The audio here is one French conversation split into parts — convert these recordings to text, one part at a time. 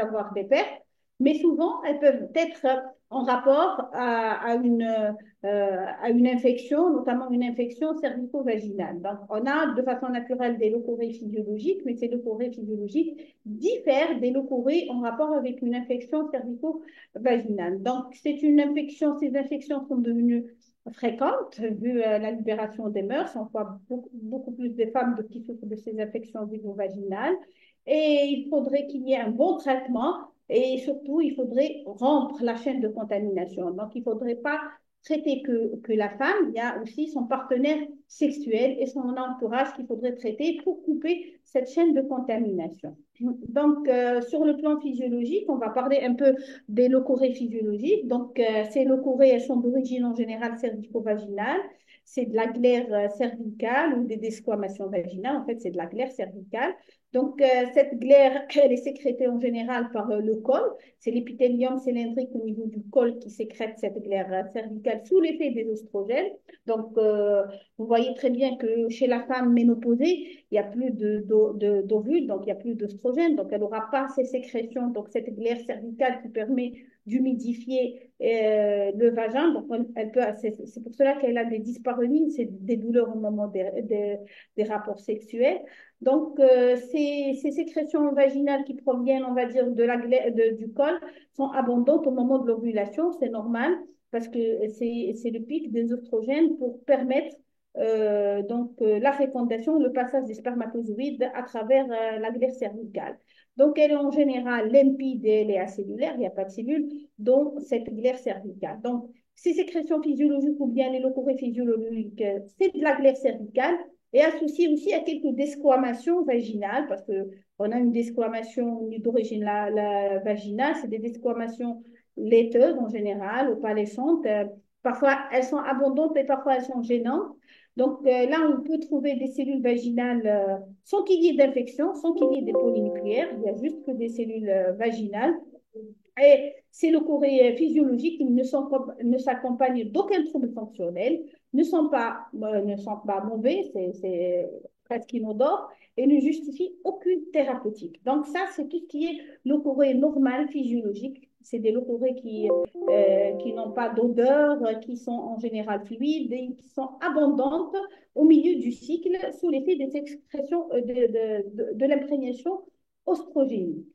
avoir des pertes, mais souvent, elles peuvent être en rapport à une infection, notamment une infection cervico-vaginale. Donc, on a de façon naturelle des leucorrhées physiologiques, mais ces leucorrhées physiologiques diffèrent des leucorrhées en rapport avec une infection cervico-vaginale. Donc, c'est une infection, ces infections sont devenues fréquentes vu la libération des mœurs. On voit beaucoup plus de femmes qui souffrent de ces infections vaginales. Et il faudrait qu'il y ait un bon traitement et surtout, il faudrait rompre la chaîne de contamination. Donc, il ne faudrait pas traiter que la femme, il y a aussi son partenaire sexuel et son entourage qu'il faudrait traiter pour couper cette chaîne de contamination. Donc, sur le plan physiologique, on va parler un peu des leucorrhées physiologiques. Donc, ces leucorrhées, elles sont d'origine en général cervico-vaginale. C'est de la glaire cervicale ou des desquamations vaginales. En fait, c'est de la glaire cervicale. Donc, cette glaire, elle est sécrétée en général par le col. C'est l'épithélium cylindrique au niveau du col qui sécrète cette glaire cervicale sous l'effet des oestrogènes. Donc, vous voyez très bien que chez la femme ménopausée, il n'y a plus d'ovules, donc il n'y a plus d'oestrogènes. Donc, elle n'aura pas ces sécrétions, donc cette glaire cervicale qui permet d'humidifier le vagin. Donc, c'est pour cela qu'elle a des dyspareunies, c'est des douleurs au moment des rapports sexuels. Donc, ces sécrétions vaginales qui proviennent, on va dire, du col sont abondantes au moment de l'ovulation. C'est normal parce que c'est le pic des oestrogènes pour permettre la fécondation, le passage des spermatozoïdes à travers la glaire cervicale. Donc, elle est en général limpide et elle est acellulaire, il n'y a pas de cellules, dans cette glaire cervicale. Donc, ces sécrétions physiologiques ou bien les leucorrhées physiologiques, c'est de la glaire cervicale et associé aussi à quelques desquamations vaginales, parce qu'on a une desquamation d'origine vaginale, c'est des desquamations laiteuses en général, opalescentes. Parfois, elles sont abondantes et parfois elles sont gênantes. Donc là, on peut trouver des cellules vaginales sans qu'il y ait d'infection, sans qu'il y ait des polynucléaires. Il y a juste que des cellules vaginales. Et c'est le courrier physiologique qui ne s'accompagne d'aucun trouble fonctionnel, ne sont pas mauvais, c'est presque inodore, et ne justifie aucune thérapeutique. Donc ça, c'est tout ce qui est le courrier normal, physiologique. C'est des leucorrhées qui n'ont pas d'odeur, qui sont en général fluides et qui sont abondantes au milieu du cycle sous l'effet des excrétions de l'imprégnation oestrogénique.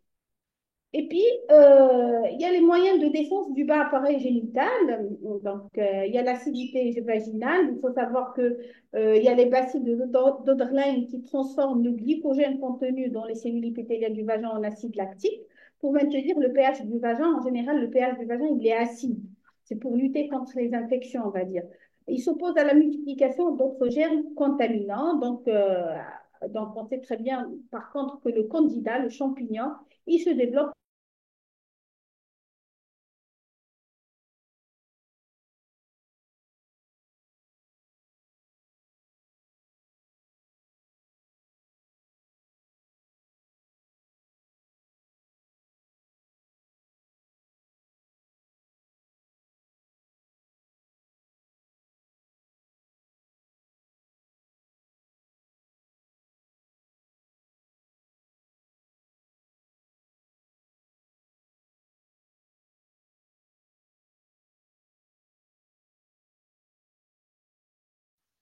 Et puis, il y a les moyens de défense du bas appareil génital. Donc, il y a l'acidité vaginale. Il faut savoir que, il y a les bacilles d'Oderlein qui transforment le glycogène contenu dans les cellules épithéliales du vagin en acide lactique pour maintenir le pH du vagin. En général, le pH du vagin, il est acide. C'est pour lutter contre les infections, on va dire. Il s'oppose à la multiplication d'autres germes contaminants. Donc, on sait très bien, par contre, que le candida, le champignon, il se développe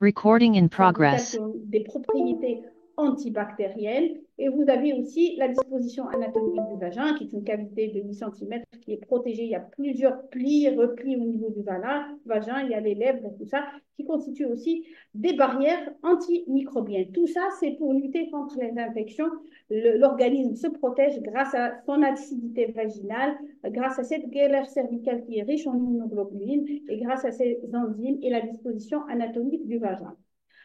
Recording in cervicales progress. qui ont des propriétés antibactériennes. Et vous avez aussi la disposition anatomique du vagin, qui est une cavité de 8 cm qui est protégée. Il y a plusieurs plis, replis au niveau du vagin. Il y a les lèvres et tout ça, qui constituent aussi des barrières antimicrobiennes. Tout ça, c'est pour lutter contre les infections. L'organisme se protège grâce à son acidité vaginale, grâce à cette glaire cervicale qui est riche en immunoglobuline et grâce à ses enzymes et la disposition anatomique du vagin.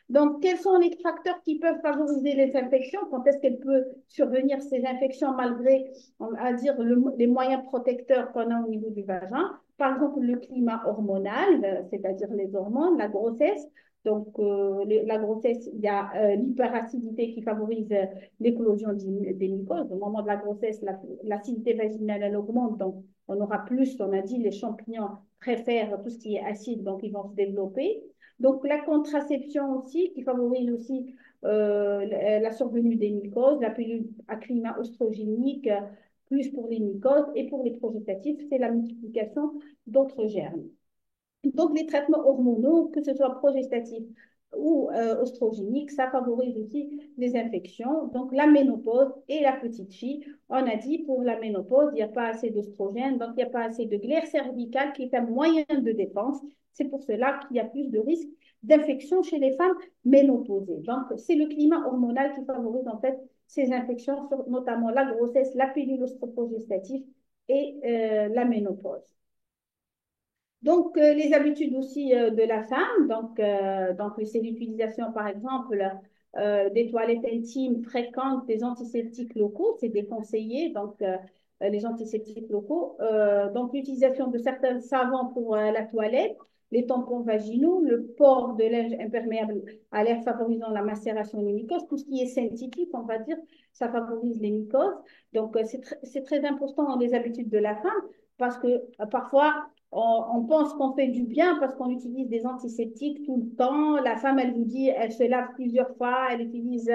Donc, quels sont les facteurs qui peuvent favoriser les infections? Quand est-ce qu'elles peuvent survenir ces infections malgré, on va dire, les moyens protecteurs qu'on a au niveau du vagin? Par exemple, le climat hormonal, c'est-à-dire les hormones, la grossesse. Donc, la grossesse, il y a l'hyperacidité qui favorise l'éclosion des mycoses. Au moment de la grossesse, l'acidité vaginale, elle augmente. Donc, on aura plus, on a dit, les champignons préfèrent tout ce qui est acide, donc ils vont se développer. Donc, la contraception aussi, qui favorise aussi la survenue des mycoses, la pilule à climat oestrogénique, plus pour les mycoses, et pour les progestatifs, c'est la multiplication d'autres germes. Donc, les traitements hormonaux, que ce soit progestatifs ou oestrogéniques, ça favorise aussi les infections. Donc, la ménopause et la petite fille, on a dit pour la ménopause, il n'y a pas assez d'oestrogène, donc il n'y a pas assez de glaire cervicale qui est un moyen de défense. C'est pour cela qu'il y a plus de risques d'infection chez les femmes ménopausées. Donc, c'est le climat hormonal qui favorise en fait ces infections, notamment la grossesse, la pilule oestroprogestative et la ménopause. Donc, les habitudes aussi de la femme, donc c'est l'utilisation, par exemple, des toilettes intimes fréquentes, des antiseptiques locaux, c'est déconseillé, donc les antiseptiques locaux. Donc, l'utilisation de certains savons pour la toilette, les tampons vaginaux, le port de linge imperméable à l'air favorisant la macération des mycoses, tout ce qui est synthétique, on va dire, ça favorise les mycoses. Donc, c'est très important dans les habitudes de la femme parce que parfois, on pense qu'on fait du bien parce qu'on utilise des antiseptiques tout le temps. La femme, elle vous dit, elle se lave plusieurs fois, elle utilise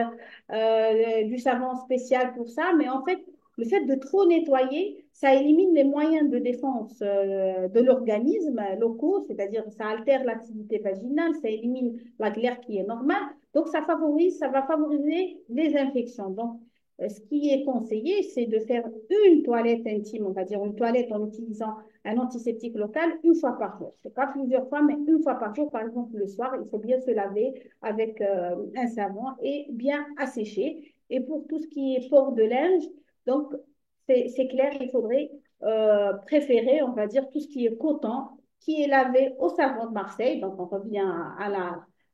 du savon spécial pour ça. Mais en fait, le fait de trop nettoyer, ça élimine les moyens de défense de l'organisme locaux, c'est-à-dire ça altère l'activité vaginale, ça élimine la glaire qui est normale. Donc, ça va favoriser les infections. Donc, ce qui est conseillé, c'est de faire une toilette intime, on va dire une toilette en utilisant un antiseptique local une fois par jour. Ce n'est pas plusieurs fois, mais une fois par jour. Par exemple, le soir, il faut bien se laver avec un savon et bien assécher. Et pour tout ce qui est port de linge, donc c'est clair, il faudrait préférer, on va dire, tout ce qui est coton, qui est lavé au savon de Marseille. Donc, on revient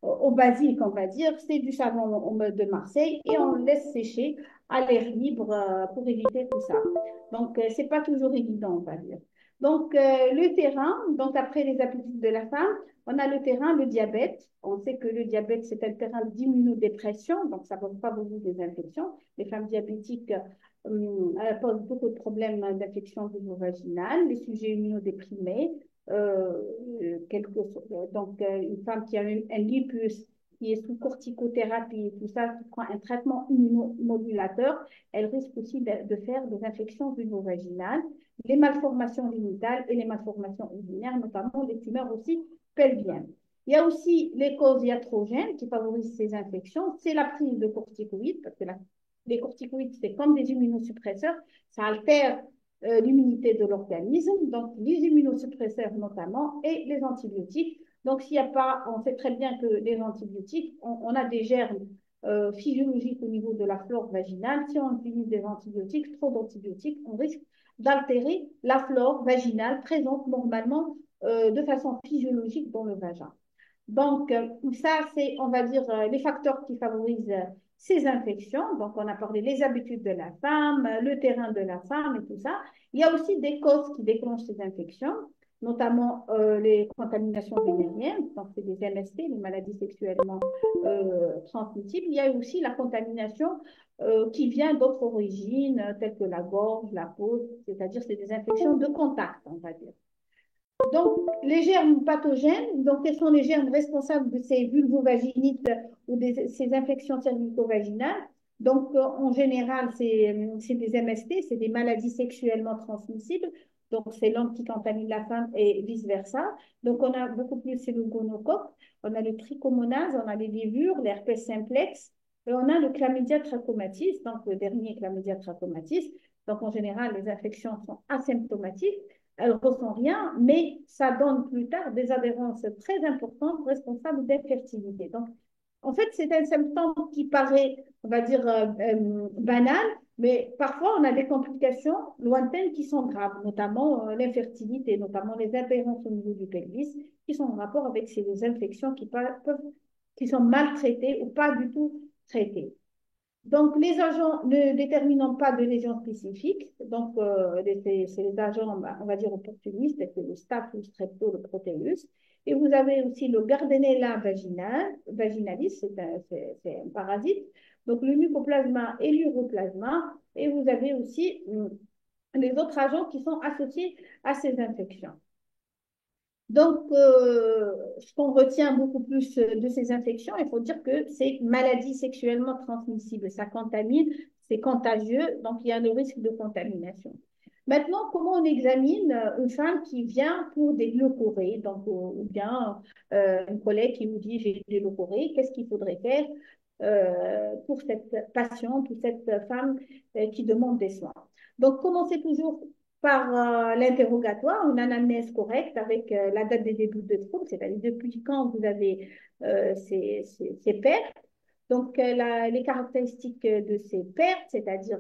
au basique, on va dire. C'est du savon de Marseille et on le laisse sécher à l'air libre pour éviter tout ça. Donc, ce n'est pas toujours évident, on va dire. Donc, le terrain, donc après les habitudes de la femme, on a le terrain, le diabète. On sait que le diabète, c'est un terrain d'immunodépression, donc ça va favoriser des infections. Les femmes diabétiques posent beaucoup de problèmes d'infection vulvovaginale, les sujets immunodéprimés, donc une femme qui a un lupus, qui est sous corticothérapie et tout ça, qui prend un traitement immunomodulateur, elle risque aussi de faire des infections vulvovaginales, les malformations génitales et les malformations urinaires, notamment les tumeurs aussi pelviennes. Il y a aussi les causes iatrogènes qui favorisent ces infections. C'est la prise de corticoïdes, parce que les corticoïdes, c'est comme des immunosuppresseurs, ça altère l'immunité de l'organisme, donc les immunosuppresseurs notamment, et les antibiotiques. Donc, s'il n'y a pas, on sait très bien que les antibiotiques, on a des germes physiologiques au niveau de la flore vaginale. Si on utilise des antibiotiques, trop d'antibiotiques, on risque d'altérer la flore vaginale présente normalement de façon physiologique dans le vagin. Donc, ça, c'est, on va dire, les facteurs qui favorisent ces infections. Donc, on a parlé des habitudes de la femme, le terrain de la femme et tout ça. Il y a aussi des causes qui déclenchent ces infections, notamment les contaminations vénériennes, donc c'est des MST, les maladies sexuellement transmissibles. Il y a aussi la contamination qui vient d'autres origines, telles que la gorge, la peau, c'est-à-dire c'est des infections de contact, on va dire. Donc, les germes pathogènes, donc quels sont les germes responsables de ces vulvovaginites ou de ces infections cervico-vaginales? Donc, en général, c'est des MST, c'est des maladies sexuellement transmissibles. Donc, c'est l'homme qui contamine la femme et vice-versa. Donc, on a beaucoup plus, c'est le gonocoque, on a le trichomonase, on a les lévures, l'herpès simplex, et on a le chlamydia trachomatis, donc le dernier chlamydia trachomatis. Donc, en général, les infections sont asymptomatiques, elle ne ressent rien, mais ça donne plus tard des adhérences très importantes responsables d'infertilité. Donc, en fait, c'est un symptôme qui paraît, on va dire, banal, mais parfois on a des complications lointaines qui sont graves, notamment l'infertilité, notamment les adhérences au niveau du pelvis, qui sont en rapport avec ces infections qui sont mal traitées ou pas du tout traitées. Donc, les agents ne déterminant pas de lésions spécifiques, donc c'est les agents, on va dire, opportunistes, c'est le staph, le strepto, le proteus. Et vous avez aussi le Gardnerella vaginalis, c'est un parasite. Donc, le mycoplasma et l'uroplasma. Et vous avez aussi les autres agents qui sont associés à ces infections. Donc, ce qu'on retient beaucoup plus de ces infections, il faut dire que c'est maladie sexuellement transmissible. Ça contamine, c'est contagieux, donc il y a le risque de contamination. Maintenant, comment on examine une femme qui vient pour des leucorrhées, donc, ou bien une collègue qui vous dit j'ai des leucorrhées, qu'est-ce qu'il faudrait faire pour cette patiente ou cette femme qui demande des soins. Donc, commencez toujours par l'interrogatoire, une anamnèse correcte avec la date des débuts de troubles, c'est-à-dire depuis quand vous avez ces pertes. Donc, les caractéristiques de ces pertes, c'est-à-dire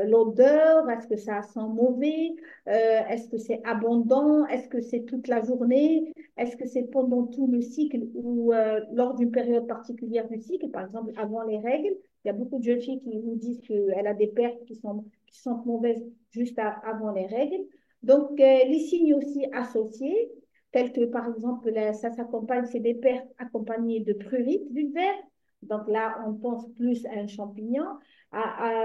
l'odeur, est-ce que ça sent mauvais, est-ce que c'est abondant, est-ce que c'est toute la journée, est-ce que c'est pendant tout le cycle ou lors d'une période particulière du cycle, par exemple avant les règles. Il y a beaucoup de jeunes filles qui vous disent qu'elle a des pertes qui sont mauvaises juste avant les règles. Donc, les signes aussi associés, tels que par exemple, ça s'accompagne, c'est des pertes accompagnées de prurite vulvaire. Donc là, on pense plus à un champignon.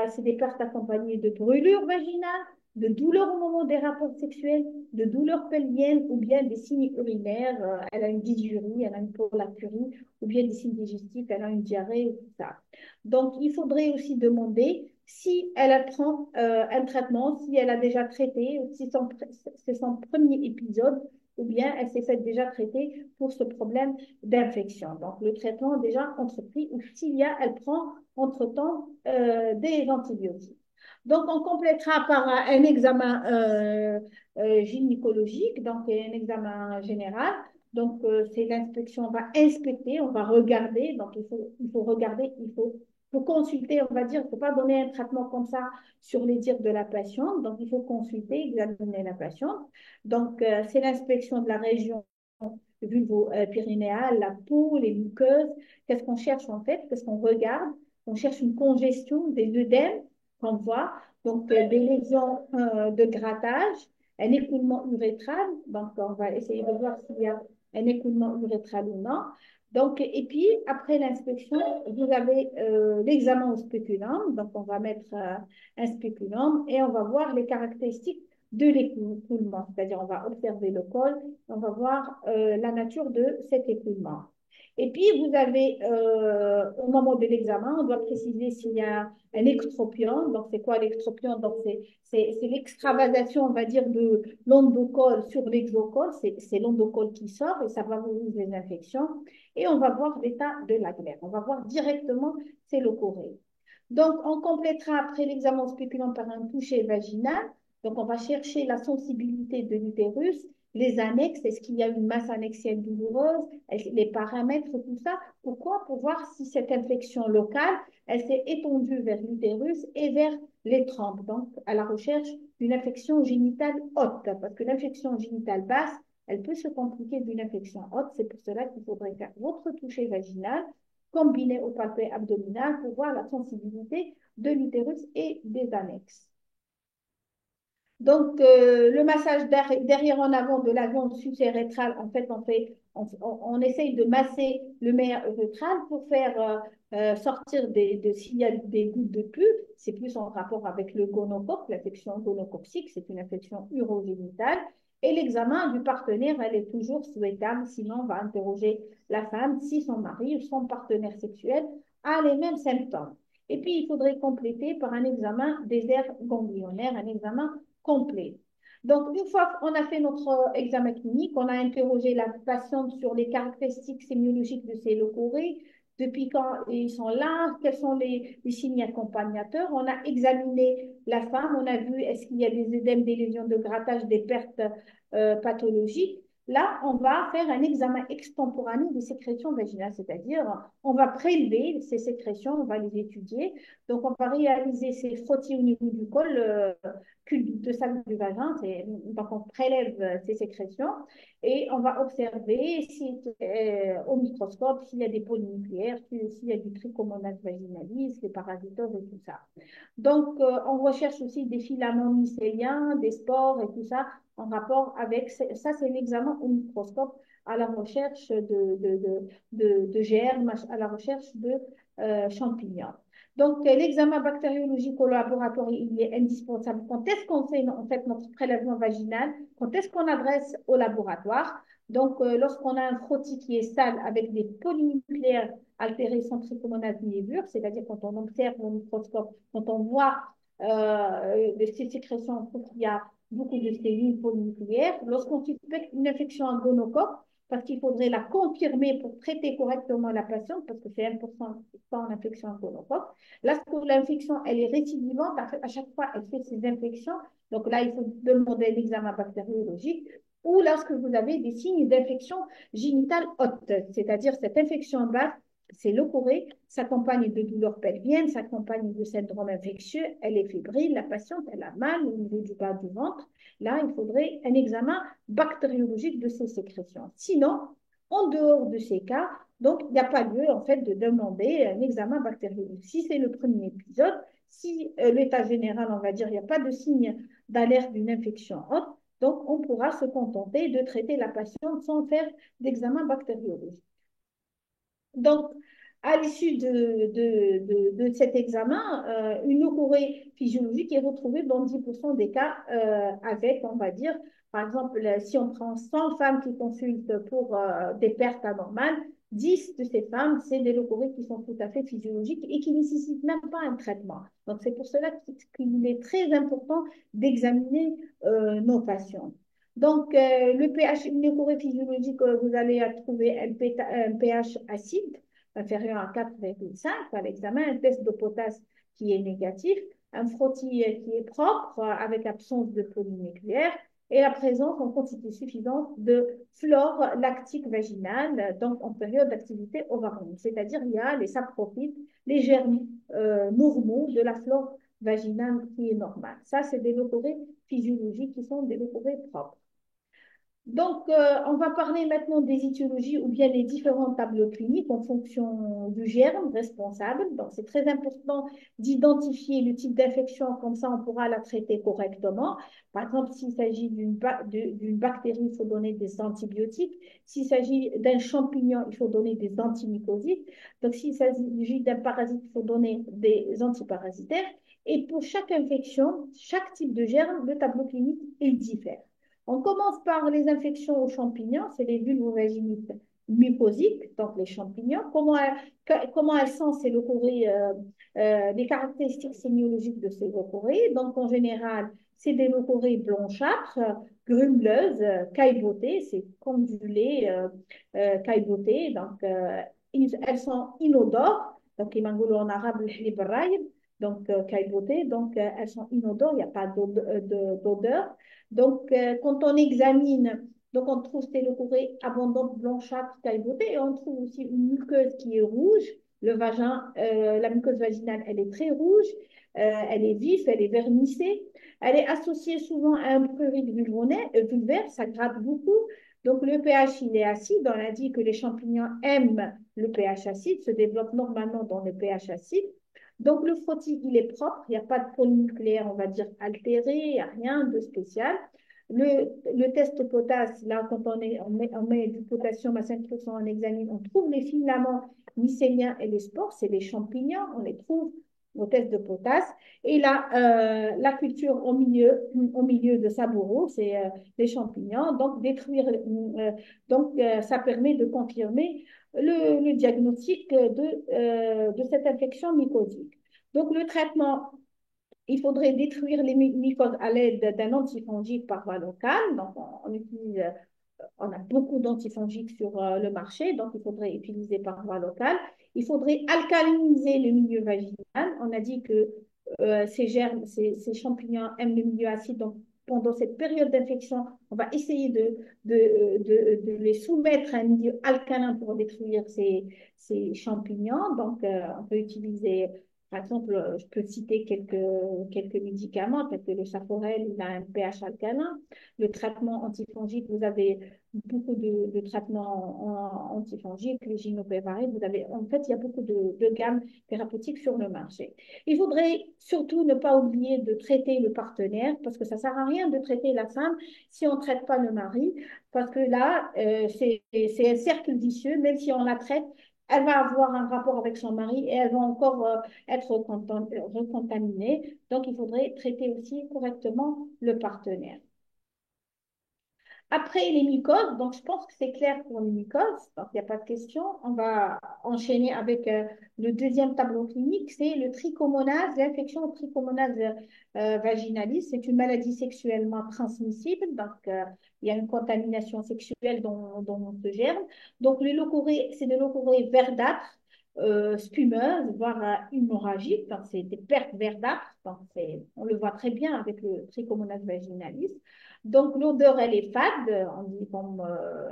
C'est des pertes accompagnées de brûlures vaginales, de douleurs au moment des rapports sexuels, de douleurs pelviennes ou bien des signes urinaires. Elle a une dysurie, elle a une prolacturie ou bien des signes digestifs, elle a une diarrhée, tout ça. Donc, il faudrait aussi demander si elle prend un traitement, si elle a déjà traité, ou si c'est son premier épisode, ou bien elle s'est fait déjà traiter pour ce problème d'infection. Donc, le traitement déjà entrepris, ou s'il y a, elle prend entre-temps des antibiotiques. Donc, on complétera par un examen gynécologique, donc un examen général. Donc, c'est l'inspection, on va inspecter, on va regarder. Donc, il faut regarder, faut consulter, on va dire, il ne faut pas donner un traitement comme ça sur les dires de la patiente. Donc, il faut consulter, examiner la patiente. Donc, c'est l'inspection de la région vulvo-périnéale, la peau, les muqueuses. Qu'est-ce qu'on cherche en fait? Qu'est-ce qu'on regarde? On cherche une congestion des œdèmes qu'on voit, donc des lésions de grattage, un écoulement urétral. Donc, on va essayer de voir s'il y a un écoulement urétral ou non. Donc, et puis, après l'inspection, vous avez l'examen au spéculum. Donc, on va mettre un spéculum et on va voir les caractéristiques de l'écoulement. C'est-à-dire, on va observer le col, on va voir la nature de cet écoulement. Et puis, vous avez, au moment de l'examen, on doit préciser s'il y a un ectropion. Donc, c'est quoi l'ectropion? Donc, c'est l'extravasation, on va dire, de l'endocole sur l'exocole. C'est l'endocole qui sort et ça favorise les infections. Et on va voir l'état de la glaire. On va voir directement c'est le corée. Donc, on complétera après l'examen spéculant par un toucher vaginal. Donc, on va chercher la sensibilité de l'utérus, les annexes, est-ce qu'il y a une masse annexienne douloureuse, les paramètres, tout ça. Pourquoi? Pour voir si cette infection locale, elle s'est étendue vers l'utérus et vers les trompes. Donc, à la recherche d'une infection génitale haute. Parce que l'infection génitale basse, elle peut se compliquer d'une infection haute. C'est pour cela qu'il faudrait faire votre toucher vaginal combiné au palpé abdominal pour voir la sensibilité de l'utérus et des annexes. Donc, le massage derrière en avant de la glande sucérétrale, en fait, on essaye de masser le méa urétral pour faire sortir s'il y a des gouttes de pus. C'est plus en rapport avec le gonocoque, l'infection gonococcique, c'est une infection urogénitale. Et l'examen du partenaire, elle est toujours souhaitable, sinon on va interroger la femme si son mari ou son partenaire sexuel a les mêmes symptômes. Et puis, il faudrait compléter par un examen des aires ganglionnaires, un examen complet. Donc, une fois qu'on a fait notre examen clinique, on a interrogé la patiente sur les caractéristiques sémiologiques de ces leucorrhées, depuis quand ils sont là, quels sont les signes accompagnateurs. On a examiné la femme, on a vu est-ce qu'il y a des œdèmes, des lésions de grattage, des pertes pathologiques. Là, on va faire un examen extemporané des sécrétions vaginales, c'est-à-dire on va prélever ces sécrétions, on va les étudier. Donc, on va réaliser ces frottis au niveau du col de sac du vagin. Donc, on prélève ces sécrétions et on va observer au microscope s'il y a des polynucléaires, s'il y a du trichomonas vaginalis, des parasitoses et tout ça. Donc, on recherche aussi des filaments mycéliens, des spores et tout ça en rapport avec ça, c'est l'examen au microscope à la recherche de germes, à la recherche de champignons. Donc, l'examen bactériologique au laboratoire, il est indispensable. Quand est-ce qu'on fait en fait notre prélèvement vaginal? Quand est-ce qu'on adresse au laboratoire? Donc, lorsqu'on a un frottis qui est sale avec des polynucléaires altérés sans trichomonas ni levure, c'est-à-dire quand on observe au microscope, quand on voit ces sécrétions, on trouve qu'il y a beaucoup de cellules polynucléaires. Lorsqu'on suspecte une infection à gonocoque, parce qu'il faudrait la confirmer pour traiter correctement la patiente, parce que c'est 1% en infection à gonocoque. Lorsque l'infection, elle est récidivante, à chaque fois, elle fait ses infections. Donc là, il faut demander l'examen bactériologique ou lorsque vous avez des signes d'infection génitale haute, c'est-à-dire cette infection basse, c'est leucorrhée, s'accompagne de douleurs pelviennes, s'accompagne de syndrome infectieux, elle est fébrile, la patiente, elle a mal au niveau du bas du ventre. Là, il faudrait un examen bactériologique de ces sécrétions. Sinon, en dehors de ces cas, donc il n'y a pas lieu en fait de demander un examen bactériologique. Si c'est le premier épisode, si l'état général, on va dire, il n'y a pas de signe d'alerte d'une infection haute, donc, on pourra se contenter de traiter la patiente sans faire d'examen bactériologique. Donc, à l'issue de cet examen, une leucorrhée physiologique est retrouvée dans 10% des cas avec, on va dire, par exemple, si on prend 100 femmes qui consultent pour des pertes anormales, 10 de ces femmes, c'est des leucorrhées qui sont tout à fait physiologiques et qui ne nécessitent même pas un traitement. Donc, c'est pour cela qu'il est très important d'examiner nos patients. Donc, le pH, une leucorrhée physiologique, vous allez trouver un pH acide inférieur à 4,5 à l'examen, un test de potasse qui est négatif, un frottis qui est propre avec absence de polynucléaire et la présence en quantité suffisante de flore lactique vaginale, donc en période d'activité ovarienne. C'est-à-dire, il y a les saprophytes, les germes normaux de la flore vaginale qui est normale. Ça, c'est des leucorrhées physiologiques qui sont des leucorrhées propres. Donc, on va parler maintenant des étiologies ou bien les différents tableaux cliniques en fonction du germe responsable. Donc, c'est très important d'identifier le type d'infection, comme ça on pourra la traiter correctement. Par exemple, s'il s'agit d'une bactérie, il faut donner des antibiotiques. S'il s'agit d'un champignon, il faut donner des antimycosiques. Donc, s'il s'agit d'un parasite, il faut donner des antiparasitaires. Et pour chaque infection, chaque type de germe, le tableau clinique, il diffère. On commence par les infections aux champignons, c'est les vulvovaginites mucosiques, donc les champignons. Comment elles sont ces leucorrhées, les caractéristiques sémiologiques de ces leucorrhées. Donc en général, c'est des leucorrhées blanchâtres, grumeleuses, caillebottées, c'est comme du lait cailleboté. Donc elles sont inodores, donc en arabe, donc caillebottées, donc elles sont inodores, il n'y a pas d'odeur. Donc, quand on examine, donc on trouve ces leucorrhées abondantes, blanchâtres, caillebottées, et on trouve aussi une muqueuse qui est rouge. Le vagin, la muqueuse vaginale, elle est très rouge, elle est vive, elle est vernissée. Elle est associée souvent à un prurit vulvaire, ça gratte beaucoup. Donc, le pH, il est acide. On a dit que les champignons aiment le pH acide, se développent normalement dans le pH acide. Donc, le frottis, il est propre, il n'y a pas de polynucléaire, on va dire, altéré, il n'y a rien de spécial. Le test potasse, là, quand on met du potassium à 5%, on examine, on trouve les filaments mycéliens et les spores, c'est les champignons, on les trouve au test de potasse. Et là, la culture au milieu de Saburo, c'est les champignons. Donc, ça permet de confirmer le diagnostic de cette infection mycosique. Donc, le traitement, il faudrait détruire les mycoses à l'aide d'un antifongique par voie locale. Donc, on a beaucoup d'antifongiques sur le marché, donc il faudrait utiliser par voie locale. Il faudrait alcaliniser le milieu vaginal. On a dit que ces germes, ces champignons aiment le milieu acide, donc pendant cette période d'infection, on va essayer de les soumettre à un milieu alcalin pour détruire ces champignons. Donc, on peut utiliser, par exemple, je peux citer quelques médicaments, tels que le Saforel, il a un pH alcalin. Le traitement antifongique, vous avez beaucoup de traitements antifongiques, le gynopévaril, en fait, il y a beaucoup de gammes thérapeutiques sur le marché. Il faudrait surtout ne pas oublier de traiter le partenaire, parce que ça ne sert à rien de traiter la femme si on ne traite pas le mari, parce que là, c'est un cercle vicieux, même si on la traite, elle va avoir un rapport avec son mari et elle va encore être recontaminée. Donc, il faudrait traiter aussi correctement le partenaire. Après les mycoses, donc je pense que c'est clair pour les mycoses, donc il n'y a pas de question. On va enchaîner avec le deuxième tableau clinique, c'est le trichomonase, l'infection au trichomonase vaginalis. C'est une maladie sexuellement transmissible, donc il y a une contamination sexuelle dans ce germe. Donc le leucorrhée, c'est des leucorrhées verdâtres, spumeuses, voire hémorragiques, donc c'est des pertes verdâtres, donc on le voit très bien avec le trichomonase vaginalis. Donc, l'odeur, elle est fade, on dit comme,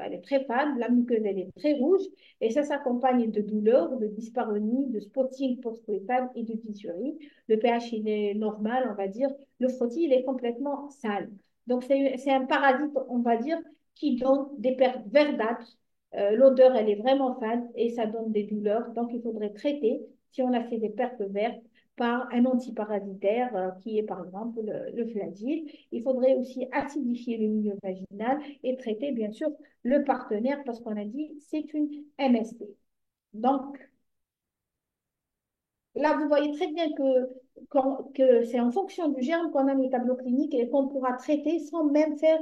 elle est très fade, la muqueuse, elle est très rouge, et ça s'accompagne de douleurs, de dyspareunie, de spotting post-coïtal et de dysurie. Le pH, il est normal, on va dire. Le frottis, il est complètement sale. Donc, c'est un parasite, on va dire, qui donne des pertes verdâtres. L'odeur, elle est vraiment fade et ça donne des douleurs. Donc, il faudrait traiter, si on a fait des pertes vertes, par un antiparasitaire qui est par exemple le flagyl. Il faudrait aussi acidifier le milieu vaginal et traiter bien sûr le partenaire parce qu'on a dit c'est une MST. Donc là, vous voyez très bien que c'est en fonction du germe qu'on a le tableau clinique et qu'on pourra traiter sans même faire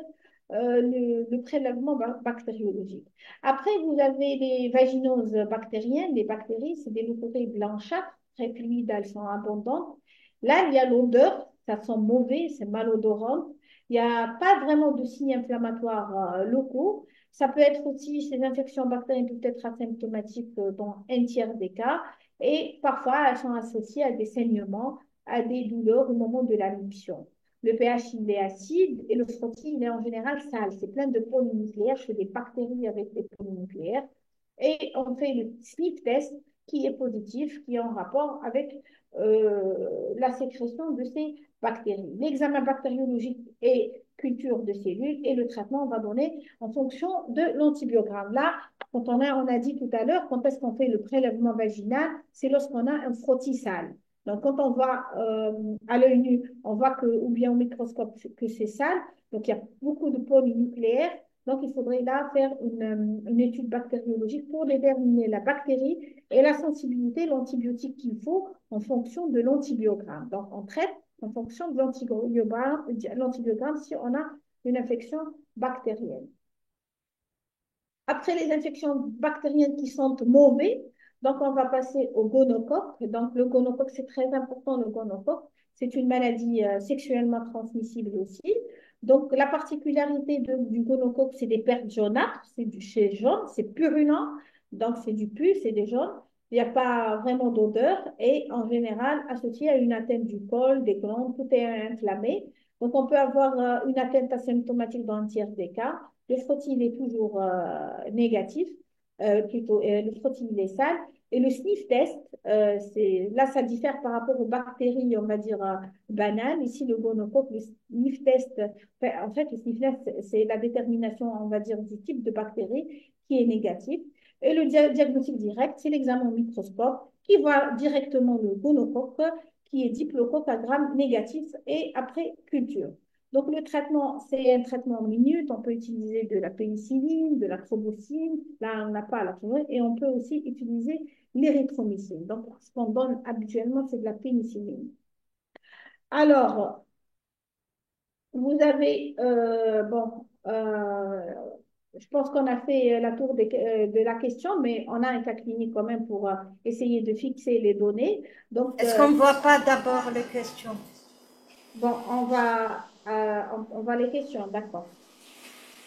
le prélèvement bactériologique. Après, vous avez les vaginoses bactériennes. Les bactéries, c'est des leucorrhées blanchâtres, très fluides, elles sont abondantes. Là, il y a l'odeur, ça sent mauvais, c'est malodorant. Il n'y a pas vraiment de signes inflammatoires locaux. Ça peut être aussi, ces infections bactériennes peuvent être asymptomatiques dans un tiers des cas. Et parfois, elles sont associées à des saignements, à des douleurs au moment de la miction. Le pH, il est acide et le frottis, il est en général sale. C'est plein de polynucléaires. Je fais des bactéries avec des polynucléaires. Et on fait le sniff test qui est positif, qui est en rapport avec la sécrétion de ces bactéries. L'examen bactériologique est culture de cellules et le traitement, on va donner en fonction de l'antibiogramme. Là, quand on a dit tout à l'heure, quand est-ce qu'on fait le prélèvement vaginal, c'est lorsqu'on a un frottis sale. Donc, quand on voit à l'œil nu, on voit que, ou bien au microscope, que c'est sale. Donc, il y a beaucoup de polynucléaires. Donc, il faudrait là faire une étude bactériologique pour déterminer la bactérie et la sensibilité, l'antibiotique qu'il faut en fonction de l'antibiogramme. Donc, on traite en fonction de l'antibiogramme si on a une infection bactérienne. Après les infections bactériennes qui sentent mauvais, donc on va passer au gonocoque. Donc le gonocoque, c'est très important, le gonocoque. C'est une maladie sexuellement transmissible aussi. Donc la particularité du gonocoque, c'est des pertes jaunâtres, c'est jaune, c'est purulent, donc c'est du pus, c'est des jaunes. Il n'y a pas vraiment d'odeur et en général associé à une atteinte du col, des glandes, tout est inflammé. Donc on peut avoir une atteinte asymptomatique dans un tiers des cas. Le frottis, il est toujours négatif, plutôt, le frottis, il est sale. Et le sniff test, là, ça diffère par rapport aux bactéries, on va dire, banales. Ici, le gonocoque, le sniff test, en fait, le sniff test, c'est la détermination, on va dire, du type de bactérie qui est négatif. Et le diagnostic direct, c'est l'examen au microscope qui voit directement le gonocoque qui est diplocoque à gramme négatif et après culture. Donc, le traitement, c'est un traitement en minutes. On peut utiliser de la pénicilline, de la thrombocycline. Là, on n'a pas la thrombocycline. Et on peut aussi utiliser l'érythromycine. Donc, ce qu'on donne habituellement, c'est de la pénicilline. Alors, vous avez, je pense qu'on a fait la tour de la question, mais on a un cas clinique quand même pour essayer de fixer les données. Donc, Est-ce qu'on ne voit pas d'abord les questions? bon, on va les questions, d'accord.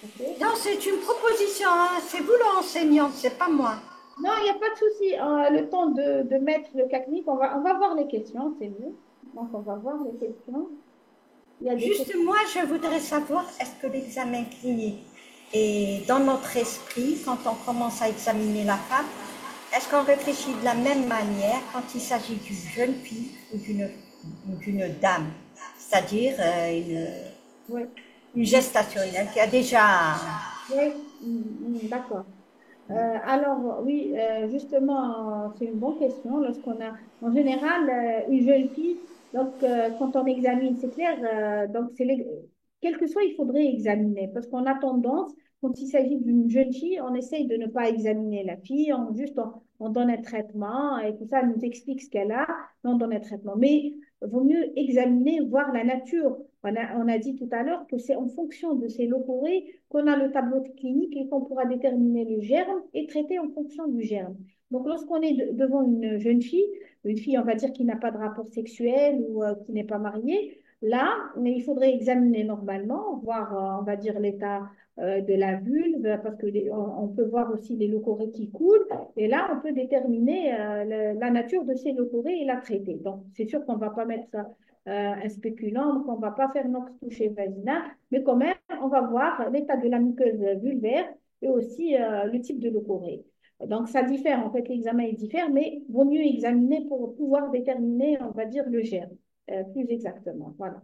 OK. Non, c'est une proposition, hein. C'est vous l'enseignante, c'est pas moi. Non, il n'y a pas de souci. Le temps de mettre le CACNIC, on va voir les questions, c'est mieux. Donc, on va voir les questions. Il y a des Juste questions. moi, je voudrais savoir, est-ce que l'examen clinique est dans notre esprit quand on commence à examiner la femme? Est-ce qu'on réfléchit de la même manière quand il s'agit d'une jeune fille ou d'une dame? C'est-à-dire Oui, une gestationnelle qui a déjà... oui, d'accord. Alors, oui, justement, c'est une bonne question. Lorsqu'on a, en général, une jeune fille, donc, quand on examine, c'est clair, donc, quel que soit, il faudrait examiner parce qu'on a tendance, quand il s'agit d'une jeune fille, on essaye de ne pas examiner la fille, on donne un traitement et tout ça, elle nous explique ce qu'elle a, on donne un traitement. Mais vaut mieux examiner, voir la nature. On a dit tout à l'heure que c'est en fonction de ces leucorrhées qu'on a le tableau clinique et qu'on pourra déterminer le germe et traiter en fonction du germe. Donc, lorsqu'on est devant une fille, on va dire, qui n'a pas de rapport sexuel ou qui n'est pas mariée, là, mais il faudrait examiner normalement, voir, on va dire, l'état de la vulve, parce que on peut voir aussi les leucorrhées qui coulent, et là, on peut déterminer la nature de ces leucorrhées et la traiter. Donc, c'est sûr qu'on ne va pas mettre un spéculant, qu'on ne va pas faire notre toucher vaginal, mais quand même, on va voir l'état de la muqueuse vulvaire et aussi le type de leucorrhée. Donc, ça diffère, en fait, l'examen est différent, mais vaut mieux examiner pour pouvoir déterminer, on va dire, le germe, plus exactement. Voilà.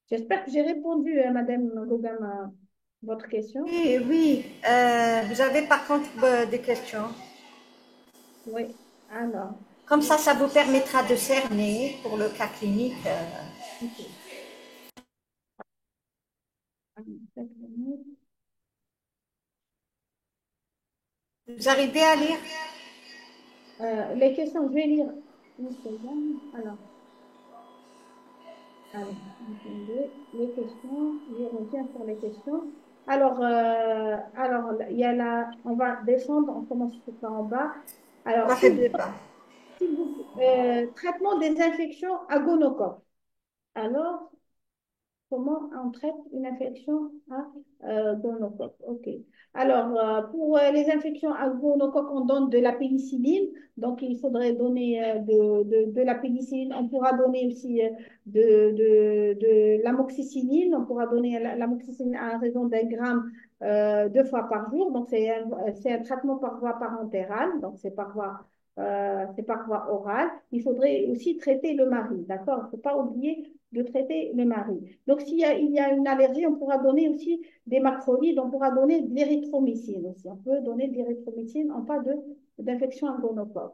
J'espère que j'ai répondu, Madame Gogam, à votre question. Oui, oui. Vous avez par contre des questions. Oui. Alors, Comme ça vous permettra de cerner pour le cas clinique. ok. Vous arrivez à lire? Les questions, je vais lire une seconde. Alors, attendez, les questions, je reviens sur les questions. Il y a on va descendre, on commence par en bas. On Alors, va faire débat. traitement des infections à gonocoque. Alors, comment on traite une infection à gonocoque? OK. Alors, pour les infections à gonocoque, on donne de la pénicilline. Donc, il faudrait donner de la pénicilline. On pourra donner aussi de l'amoxicilline. On pourra donner l'amoxicilline à raison d'un gramme 2 fois par jour. Donc, c'est un traitement par voie parentérale. Donc, c'est par voie orale. Il faudrait aussi traiter le mari. D'accord? Il ne faut pas oublier de traiter le mari. Donc, il y a une allergie, on pourra donner aussi des macrolides, on pourra donner de l'érythromycine aussi. On peut donner de l'érythromycine en cas d'infection à gonocoque.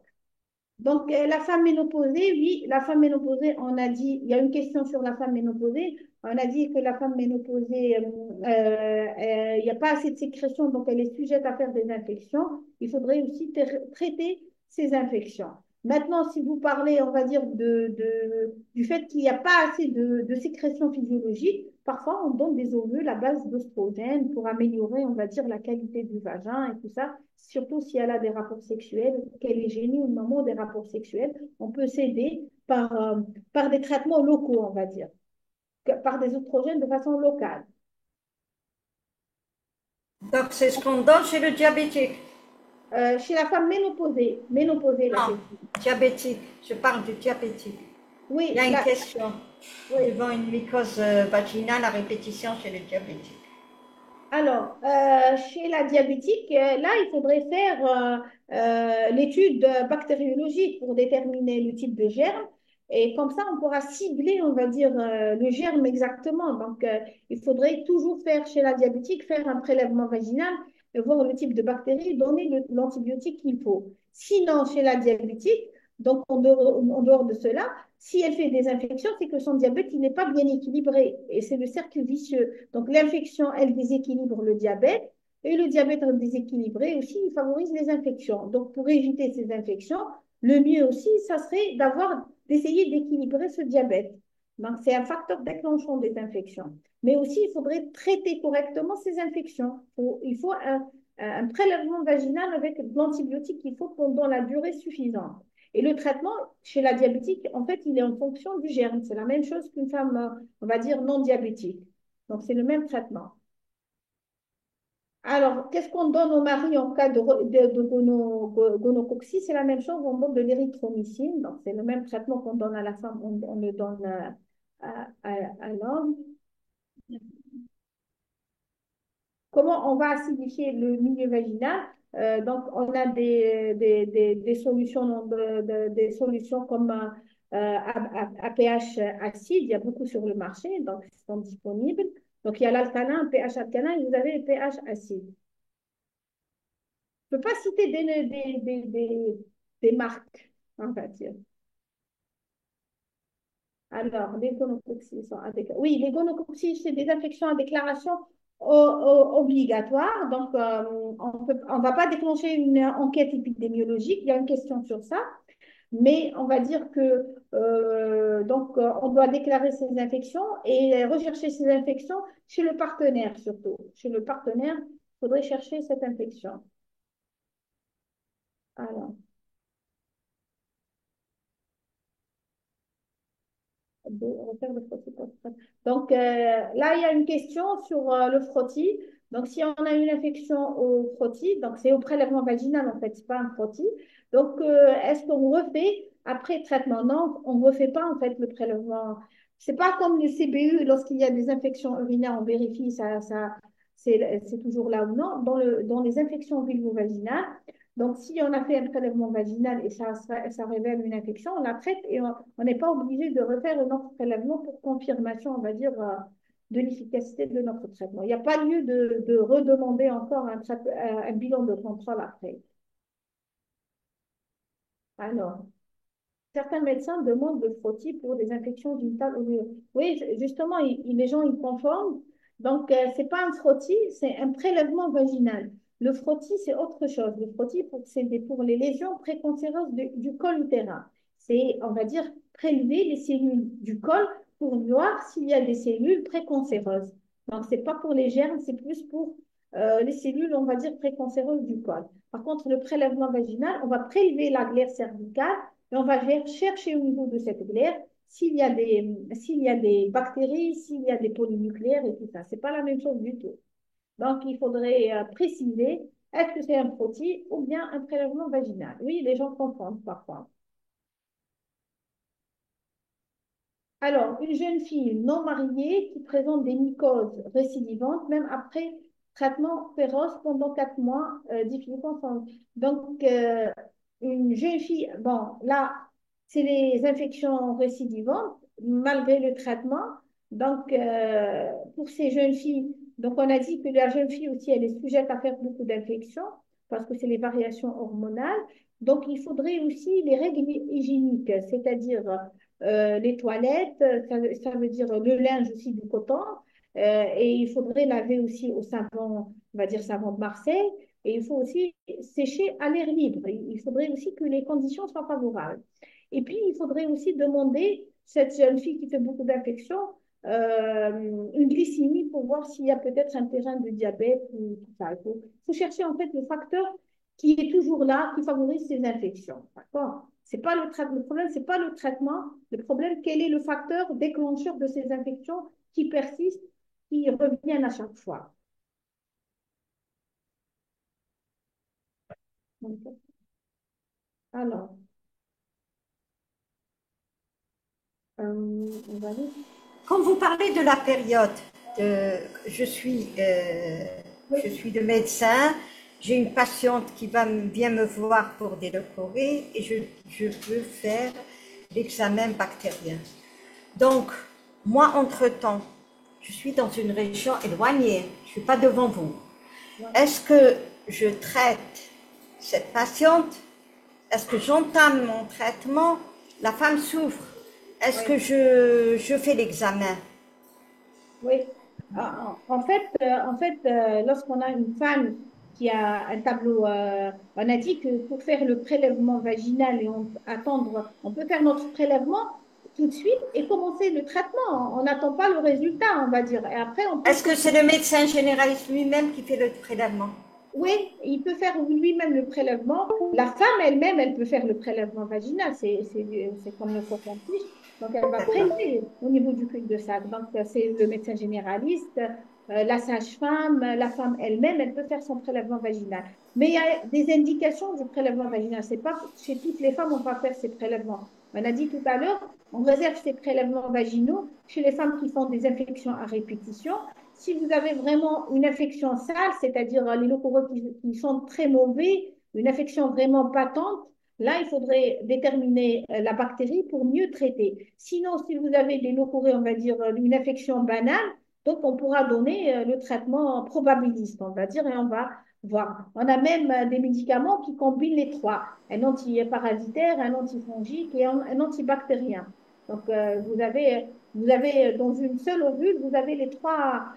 Donc, la femme ménopausée, oui, la femme ménopausée, on a dit, il y a une question sur la femme ménopausée. On a dit que la femme ménopausée, il n'y a pas assez de sécrétion, donc elle est sujette à faire des infections. Il faudrait aussi traiter ces infections. Maintenant, si vous parlez, on va dire, du fait qu'il n'y a pas assez de sécrétion physiologique, parfois on donne des ovules à base d'oestrogène pour améliorer, on va dire, la qualité du vagin et tout ça, surtout si elle a des rapports sexuels, qu'elle est gênée au moment des rapports sexuels. On peut s'aider par des traitements locaux, on va dire, par des oestrogènes de façon locale. Donc c'est ce qu'on donne chez le diabétique. Chez la femme ménopausée la Non, question. diabétique. Je parle du diabétique. Il y Oui, a une question. oui. Devant une mycose vaginale à répétition chez le diabétique. Alors, chez la diabétique, là, il faudrait faire l'étude bactériologique pour déterminer le type de germe. Et comme ça, on pourra cibler, on va dire, le germe exactement. Donc, il faudrait toujours faire chez la diabétique, faire un prélèvement vaginal, et voir le type de bactérie, donner l'antibiotique qu'il faut. Sinon, chez la diabétique, donc en dehors de cela, si elle fait des infections, c'est que son diabète, il n'est pas bien équilibré. Et c'est le cercle vicieux. Donc, l'infection, elle déséquilibre le diabète. Et le diabète déséquilibré aussi, il favorise les infections. Donc, pour éviter ces infections, le mieux aussi, ça serait d'essayer d'équilibrer ce diabète. Donc, c'est un facteur déclenchant des infections. Mais aussi, il faudrait traiter correctement ces infections. Il faut un prélèvement vaginal avec l'antibiotique qu'il faut pendant la durée suffisante. Et le traitement chez la diabétique, en fait, il est en fonction du germe. C'est la même chose qu'une femme, on va dire, non diabétique. Donc, c'est le même traitement. Alors, qu'est-ce qu'on donne au mari en cas de gonococcie? C'est la même chose, on donne de l'érythromycine. Donc, c'est le même traitement qu'on donne à la femme, on le donne à l'homme. Comment on va acidifier le milieu vaginal? Donc, on a des solutions, des solutions comme à pH acide. Il y a beaucoup sur le marché, donc ils sont disponibles. Donc, il y a l'alcalin, pH alcalin, et vous avez le pH acide. Je ne peux pas citer des marques, on va dire. Alors, les gonococcies sont oui, les gonococcies, c'est des infections à déclaration obligatoire. Donc, on va pas déclencher une enquête épidémiologique. Il y a une question sur ça. Mais on va dire que on doit déclarer ces infections et rechercher ces infections chez le partenaire surtout. Chez le partenaire, il faudrait chercher cette infection. Alors, repère de frottis post-traitement. Donc là, il y a une question sur le frottis. Donc, si on a une infection au frottis, donc c'est au prélèvement vaginal en fait, c'est pas un frottis. Donc, est-ce qu'on refait après traitement? Non, on ne refait pas en fait le prélèvement. C'est pas comme le CBU, lorsqu'il y a des infections urinaires, on vérifie c'est toujours là ou non. Dans les infections vulvo-vaginales, donc si on a fait un prélèvement vaginal et ça révèle une infection, on la traite et on n'est pas obligé de refaire un autre prélèvement pour confirmation, on va dire, de l'efficacité de notre traitement. Il n'y a pas lieu de redemander encore un bilan de contrôle après. Alors, certains médecins demandent le frottis pour des infections génitales urinaires. Oui, justement, les gens ils confondent. Donc, c'est pas un frottis, c'est un prélèvement vaginal. Le frottis, c'est autre chose. Le frottis, c'est pour les lésions précancéreuses du col utérin. C'est, on va dire, prélever les cellules du col pour voir s'il y a des cellules précancéreuses. Donc, c'est pas pour les germes, c'est plus pour les cellules, on va dire, précancéreuses du col. Par contre, le prélèvement vaginal, on va prélever la glaire cervicale et on va chercher au niveau de cette glaire s'il y a des bactéries, s'il y a des polynucléaires et tout ça. C'est pas la même chose du tout. Donc, il faudrait préciser, est-ce que c'est un frottis ou bien un prélèvement vaginal? Oui, les gens confondent parfois. Alors, une jeune fille non mariée qui présente des mycoses récidivantes, même après traitement féroce pendant 4 mois, difficilement sans... Donc, une jeune fille, bon, là, c'est les infections récidivantes, malgré le traitement. Donc, pour ces jeunes filles, donc on a dit que la jeune fille aussi, elle est sujette à faire beaucoup d'infections parce que c'est les variations hormonales. Donc, il faudrait aussi les règles hygiéniques, c'est-à-dire les toilettes, ça veut dire le linge aussi du coton. Et il faudrait laver aussi au savon, on va dire savon de Marseille. Et il faut aussi sécher à l'air libre. Il faudrait aussi que les conditions soient favorables. Et puis, il faudrait aussi demander, cette jeune fille qui fait beaucoup d'infections, une glycémie pour voir s'il y a peut-être un terrain de diabète ou tout ça. Il faut chercher en fait le facteur qui est toujours là, qui favorise ces infections. D'accord? C'est pas le problème, c'est pas le traitement. Le problème, quel est le facteur déclencheur de ces infections qui persistent, qui reviennent à chaque fois. Alors, on va aller. Quand vous parlez de la période, je suis, Oui, je suis de médecin, j'ai une patiente qui vient me voir pour des leucorrhées et je peux faire l'examen bactérien. Donc, moi, entre-temps, je suis dans une région éloignée, je ne suis pas devant vous. Est-ce que je traite cette patiente? Est-ce que j'entame mon traitement? La femme souffre. Est-ce que oui. je fais l'examen? Oui. Lorsqu'on a une femme qui a un tableau, on a dit que pour faire le prélèvement vaginal et attendre, on peut faire notre prélèvement tout de suite et commencer le traitement. On n'attend pas le résultat, on va dire. Et après, on peut Est-ce que c'est le médecin généraliste lui-même qui fait le prélèvement? oui, il peut faire lui-même le prélèvement. La femme elle-même, elle peut faire le prélèvement vaginal. C'est comme le coton-tige. Donc, elle va D'accord. prélever au niveau du cul de sac. Donc, c'est le médecin généraliste, la sage-femme, la femme elle-même, elle peut faire son prélèvement vaginal. Mais il y a des indications du prélèvement vaginal. C'est pas chez toutes les femmes, on va faire ces prélèvements. On a dit tout à l'heure, on réserve ces prélèvements vaginaux chez les femmes qui font des infections à répétition. Si vous avez vraiment une infection sale, c'est-à-dire les locaux qui sont très mauvais, une infection vraiment patente, là, il faudrait déterminer la bactérie pour mieux traiter. Sinon, si vous avez des locaux, on va dire, une infection banale, donc on pourra donner le traitement probabiliste, on va dire, et on va voir. On a même des médicaments qui combinent les trois, un antiparasitaire, un antifongique et un antibactérien. Donc, vous avez dans une seule ovule, vous avez les trois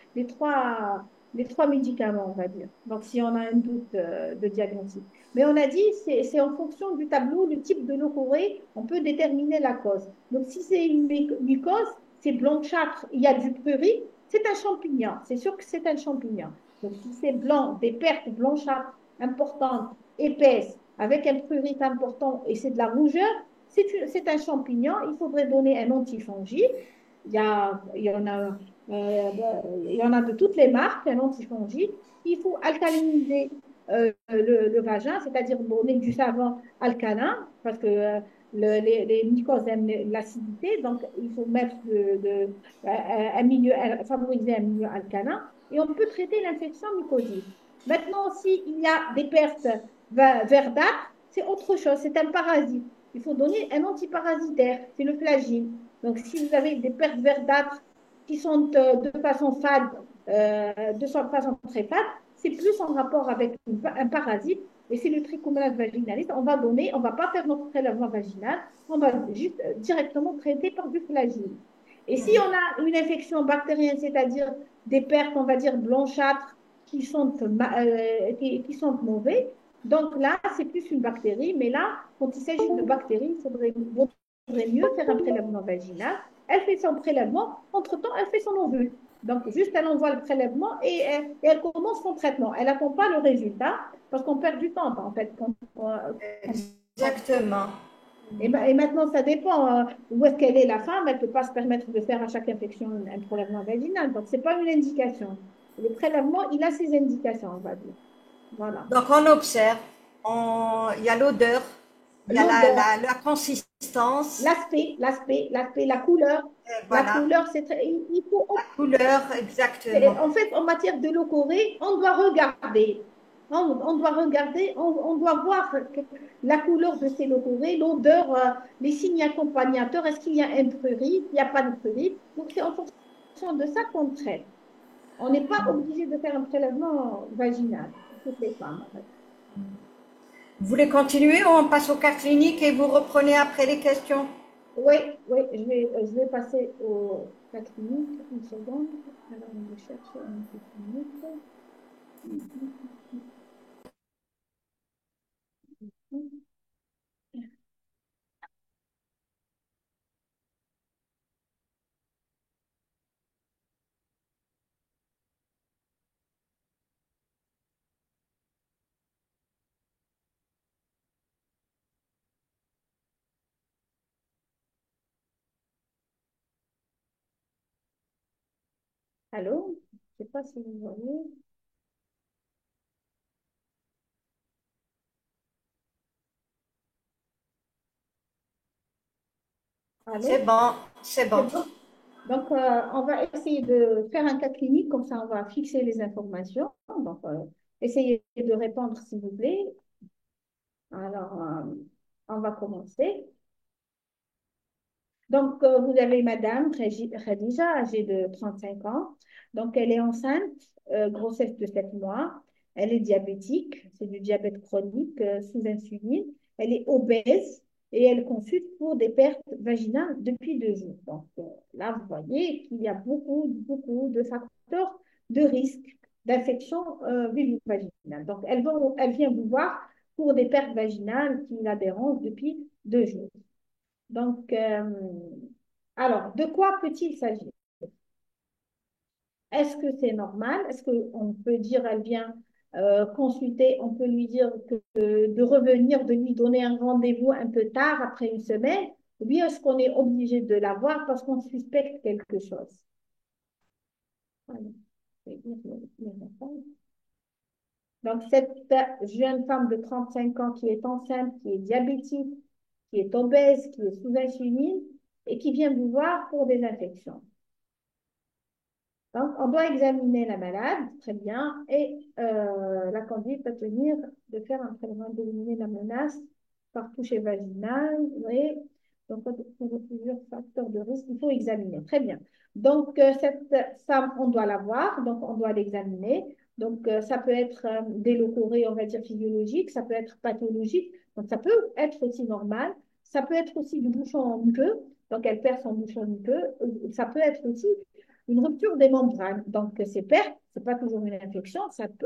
les trois médicaments, on va dire. Donc, si on a un doute de diagnostic. Mais on a dit, c'est en fonction du tableau, le type de leucorrhée, on peut déterminer la cause. Donc, si c'est une mycose, c'est blanchâtre, il y a du prurit, c'est un champignon. C'est sûr que c'est un champignon. Donc, si c'est blanc, des pertes blanchâtres importantes, épaisses, avec un prurit important et c'est de la rougeur, c'est un champignon. Il faudrait donner un antifongique. Il y en a de toutes les marques, un antifongique. Il faut alcaliniser le vagin, c'est-à-dire donner du savon alcalin, parce que les mycoses aiment l'acidité, donc il faut mettre un milieu, favoriser un milieu alcalin, et on peut traiter l'infection mycosique. Maintenant, s'il y a des pertes verdâtres, c'est autre chose, c'est un parasite. Il faut donner un antiparasitaire, c'est le flagine. Donc, si vous avez des pertes verdâtres qui sont de façon fade, de façon très fade, c'est plus en rapport avec un parasite et c'est le trichomonas vaginalis. On va donner, on ne va pas faire notre prélèvement vaginal, on va juste directement traiter par du flagine. Et si on a une infection bactérienne, c'est-à-dire des pertes, on va dire, blanchâtres qui sont mauvais, donc là, c'est plus une bactérie, mais là, quand il s'agit de bactéries, faudrait mieux faire un prélèvement vaginal. Elle fait son prélèvement, entre-temps, elle fait son ovule. Donc, juste, elle envoie le prélèvement et elle commence son traitement. Elle n'attend pas le résultat parce qu'on perd du temps, en fait. Exactement. Et maintenant, ça dépend où est-ce qu'elle est la femme. Elle ne peut pas se permettre de faire à chaque infection un prélèvement vaginal. Donc, ce n'est pas une indication. Le prélèvement, il a ses indications, on va dire. Voilà. Donc on observe, il y a l'odeur, il y a L'odeur, la consistance, la couleur. La voilà, couleur, il faut la couleur, exactement. En fait, en matière de leucorrhée, on doit regarder. On doit regarder, on doit voir la couleur de ces leucorrhées, l'odeur, les signes accompagnateurs. Est-ce qu'il y a un prurit? Il n'y a pas de prurit. Donc, c'est en fonction de ça qu'on traite. On n'est pas obligé de faire un prélèvement vaginal pour toutes les femmes. En fait. Vous voulez continuer ou on passe au cas clinique et vous reprenez après les questions? Oui, oui, je vais passer au cas clinique. Une seconde. Alors, on va chercher un cas clinique. Allô? Je ne sais pas si vous voyez. C'est Allô? bon, c'est C'est bon. bon? Donc, on va essayer de faire un cas clinique, comme ça, on va fixer les informations. Donc, essayez de répondre, s'il vous plaît. Alors, on va commencer. Donc, vous avez Madame Khadija, âgée de 35 ans. Donc, elle est enceinte, grossesse de 7 mois. Elle est diabétique, c'est du diabète chronique sous insuline. Elle est obèse et elle consulte pour des pertes vaginales depuis 2 jours. Donc, là, vous voyez qu'il y a beaucoup de facteurs de risque d'infection vaginale. Donc, elle vient vous voir pour des pertes vaginales qui la dérangent depuis 2 jours. Donc, alors, de quoi peut-il s'agir? Est-ce que c'est normal? Est-ce qu'on peut dire, elle vient consulter, on peut lui dire de revenir, de lui donner un rendez-vous un peu tard, après une semaine, ou bien est-ce qu'on est obligé de la voir parce qu'on suspecte quelque chose? Voilà. Je vais dire les réponses. Donc, cette jeune femme de 35 ans qui est enceinte, qui est diabétique, qui est obèse, qui est sous insuline et qui vient vous voir pour des infections. Donc, on doit examiner la malade, très bien, et la conduite à tenir de faire un prélèvement, d'éliminer la menace par toucher vaginal, oui. Donc, il y a plusieurs facteurs de risque qu'il faut examiner. Très bien. Donc, cette femme, on doit la voir, donc on doit l'examiner. Donc, ça peut être des leucorrhées, on va dire, physiologiques, ça peut être pathologique, donc ça peut être aussi normal, ça peut être aussi du bouchon en muqueux, donc elle perd son bouchon muqueux, ça peut être aussi une rupture des membranes. Donc, ces pertes, ce n'est pas toujours une infection,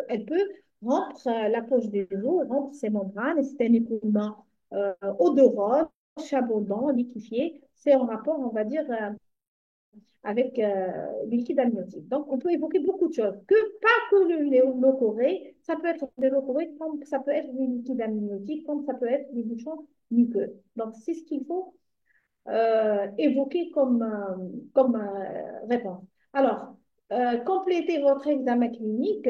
elle peut rompre la poche des os, rompre ses membranes, et c'est un écoulement odorant, abondant, liquéfié. C'est en rapport, on va dire, avec le liquide amniotique. Donc, on peut évoquer beaucoup de choses, pas que le leucorrhée, ça peut être de leucorrhée, comme ça peut être du liquide amniotique, comme ça peut être des bouchons muqueux. Donc, c'est ce qu'il faut évoquer comme réponse. Alors, complétez votre examen clinique,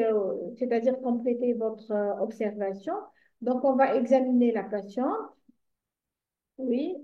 c'est-à-dire compléter votre observation. Donc, on va examiner la patiente. Oui.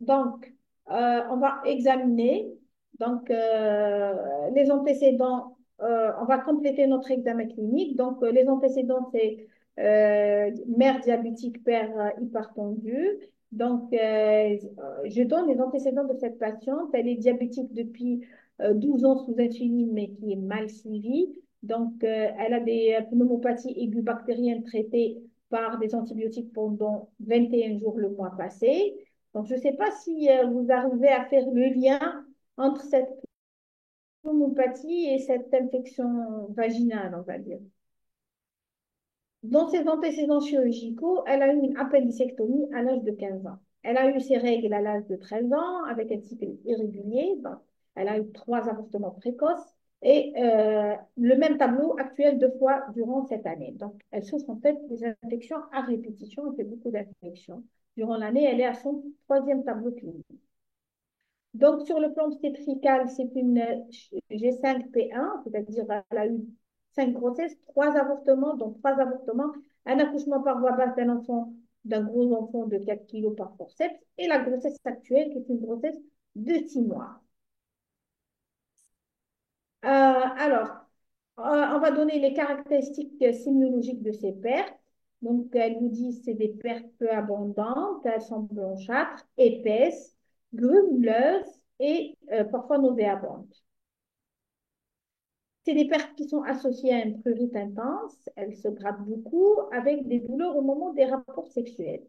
Donc, on va examiner les antécédents. On va compléter notre examen clinique. Donc, les antécédents, c'est mère diabétique, père hypertendu. Donc, je donne les antécédents de cette patiente. Elle est diabétique depuis 12 ans sous insuline, mais qui est mal suivie. Donc, elle a des pneumopathies aiguës bactériennes traitées par des antibiotiques pendant 21 jours le mois passé. Donc, je ne sais pas si vous arrivez à faire le lien entre cette pneumopathie et cette infection vaginale, on va dire. Dans ses antécédents chirurgicaux, elle a eu une appendicectomie à l'âge de 15 ans. Elle a eu ses règles à l'âge de 13 ans avec un cycle irrégulier. Donc, elle a eu 3 avortements précoces et le même tableau actuel 2 fois durant cette année. Donc, elle souffre en fait des infections à répétition. Elle fait beaucoup d'infections. Durant l'année, elle est à son 3e tableau clinique. Donc, sur le plan obstétrical, c'est une G5P1, c'est-à-dire qu'elle a eu 5 grossesses, 3 avortements, donc 3 avortements, un accouchement par voie basse d'un gros enfant de 4 kilos par forceps, et la grossesse actuelle, qui est une grossesse de 6 mois. Alors, on va donner les caractéristiques sémiologiques de ces pertes. Donc, elle nous dit que c'est des pertes peu abondantes, elles sont blanchâtres, épaisses, grumeleuses et parfois nauséabondes. C'est des pertes qui sont associées à une prurite intense, elles se grattent beaucoup avec des douleurs au moment des rapports sexuels.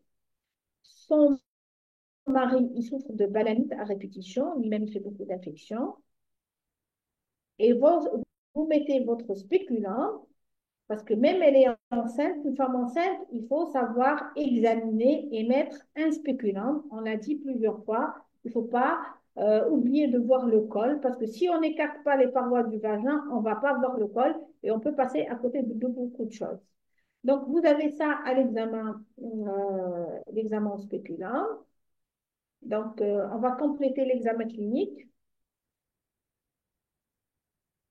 Son mari, il souffre de balanite à répétition, lui-même il fait beaucoup d'infections. Et vous mettez votre spéculant. Parce que même elle est enceinte, une femme enceinte, il faut savoir examiner et mettre un spéculant. On l'a dit plusieurs fois, il ne faut pas oublier de voir le col, parce que si on n'écarte pas les parois du vagin, on ne va pas voir le col et on peut passer à côté de beaucoup de choses. Donc, vous avez ça à l'examen en spéculant. Donc, on va compléter l'examen clinique.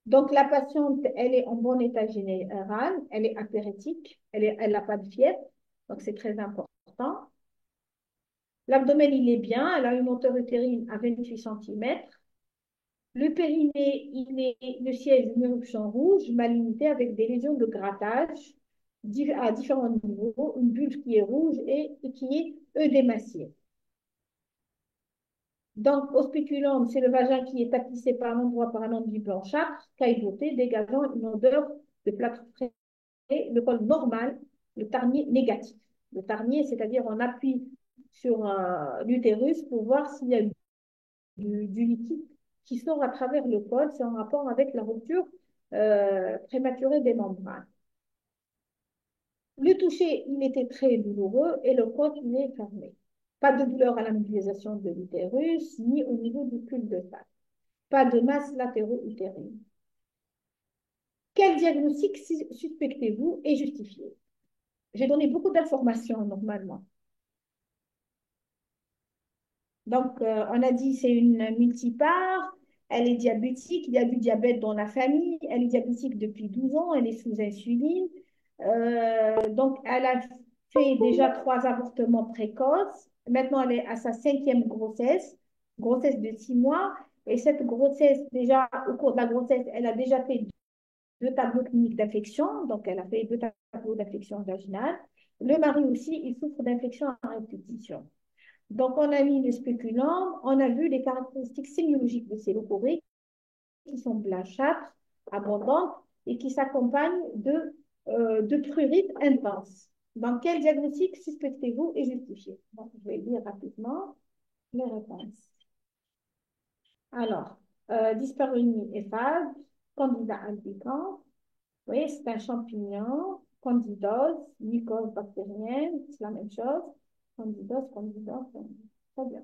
Donc, la patiente, elle est en bon état général, elle est apéritique, elle n'a pas de fièvre, donc c'est très important. L'abdomen, il est bien, elle a une hauteur utérine à 28 cm. Le périnée, le siège d'une éruption rouge, malignité avec des lésions de grattage à différents niveaux, une bulle qui est rouge et qui est œdémaciée. Donc, au spéculum, c'est le vagin qui est tapissé par l'endroit par un enduit blanchâtre, cailloté, dégageant une odeur de plâtre frais, le col normal, le tarnier négatif. Le tarnier, c'est-à-dire on appuie sur l'utérus pour voir s'il y a du liquide qui sort à travers le col. C'est en rapport avec la rupture prématurée des membranes. Le toucher, il était très douloureux et le col, il est fermé. Pas de douleur à la mobilisation de l'utérus, ni au niveau du cul-de-sac. Pas de masse latéro-utérine. Quel diagnostic suspectez-vous et justifié? J'ai donné beaucoup d'informations normalement. Donc, on a dit c'est une multipare, elle est diabétique, il y a du diabète dans la famille, elle est diabétique depuis 12 ans, elle est sous insuline. Donc, elle a fait déjà 3 avortements précoces. Maintenant, elle est à sa 5e grossesse, grossesse de 6 mois. Et cette grossesse, déjà, au cours de la grossesse, elle a déjà fait 2 tableaux cliniques d'affection. Donc, elle a fait 2 tableaux d'affection vaginale. Le mari aussi, il souffre d'infection à répétition. Donc, on a mis le spéculum, on a vu les caractéristiques sémiologiques de ces leucorrhées qui sont blanchâtres, abondantes et qui s'accompagnent de prurite intense. Dans quel diagnostic suspectez-vous et justifiez? Donc, je vais lire rapidement les réponses. Alors, dyspareunie et phage, candida albicans. Vous voyez, c'est un champignon, candidose, mycose bactérienne, c'est la même chose. Candidose, candidose, très bien.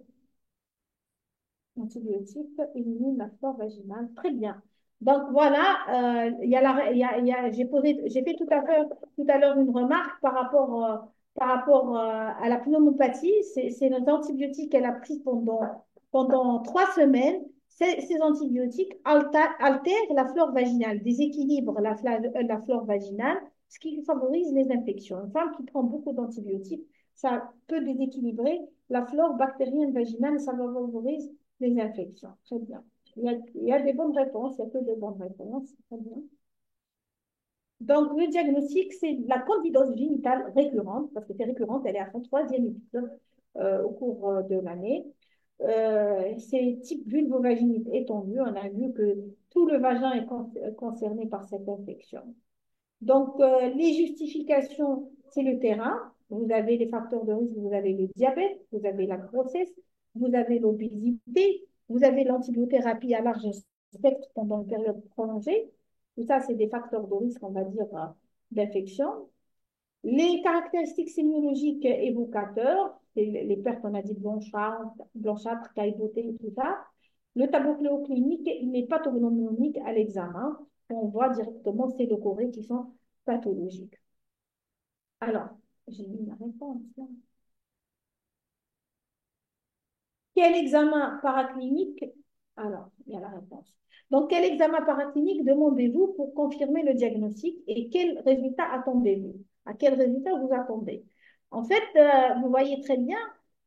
Antibiotiques éliminent la flore vaginale. Très bien. Donc voilà, j'ai fait tout à l'heure une remarque par rapport à la pneumopathie. C'est nos antibiotiques qu'elle a pris pendant 3 semaines. Ces antibiotiques altèrent la flore vaginale, déséquilibrent la flore vaginale, ce qui favorise les infections. Une femme qui prend beaucoup d'antibiotiques, ça peut déséquilibrer la flore bactérienne vaginale, ça favorise les infections. Très bien. Il y a des bonnes réponses, il n'y a que des bonnes réponses. Très bien. Donc, le diagnostic, c'est la candidose génitale récurrente, parce que c'est récurrente, elle est à son troisième épisode au cours de l'année. C'est type vulvovaginite étendue. On a vu que tout le vagin est concerné par cette infection. Donc, les justifications, c'est le terrain. Vous avez les facteurs de risque, vous avez le diabète, vous avez la grossesse, vous avez l'obésité, vous avez l'antibiothérapie à large spectre pendant une période prolongée. Tout ça, c'est des facteurs de risque, on va dire, d'infection. Les caractéristiques sémiologiques évocateurs, c'est les pertes, on a dit blanchâtre, cailleboté et tout ça. Le tableau clinique, il n'est pas pathognomique à l'examen. On voit directement ces leucorrhées qui sont pathologiques. Alors, j'ai mis ma réponse là. Quel examen paraclinique? Alors, il y a la réponse. Donc, quel examen paraclinique demandez-vous pour confirmer le diagnostic et quel résultat attendez-vous? À quel résultat vous attendez? En fait, vous voyez très bien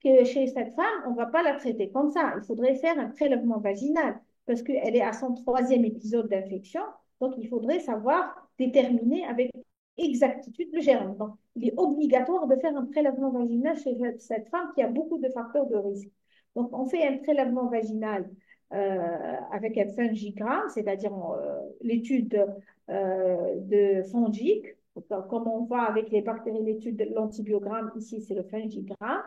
que chez cette femme, on ne va pas la traiter comme ça. Il faudrait faire un prélèvement vaginal parce qu'elle est à son troisième épisode d'infection. Donc, il faudrait savoir déterminer avec exactitude le germe. Donc, il est obligatoire de faire un prélèvement vaginal chez cette femme qui a beaucoup de facteurs de risque. Donc, on fait un prélèvement vaginal avec un fungigramme, c'est-à-dire l'étude de fongique. Comme on voit avec les bactéries, l'étude de l'antibiogramme, ici, c'est le fungigramme.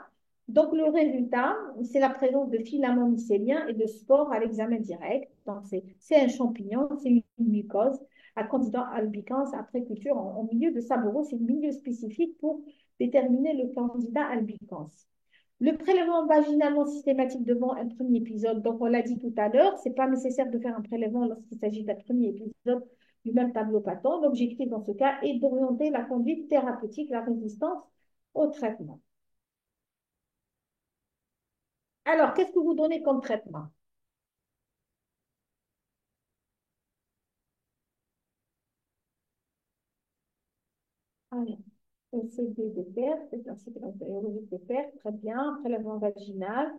Donc, le résultat, c'est la présence de filaments mycéliens et de spores à l'examen direct. Donc, c'est un champignon, c'est une mycose à Candida albicans après culture en milieu de Saboro. C'est un milieu spécifique pour déterminer le Candida albicans. Le prélèvement vaginalement systématique devant un premier épisode, donc on l'a dit tout à l'heure, ce n'est pas nécessaire de faire un prélèvement lorsqu'il s'agit d'un premier épisode du même tableau patent. L'objectif dans ce cas est d'orienter la conduite thérapeutique, la résistance au traitement. Alors, qu'est-ce que vous donnez comme traitement? Alors, OCD des pertes, c'est un cycle biologique des pertes, très bien. Prélèvement vaginal,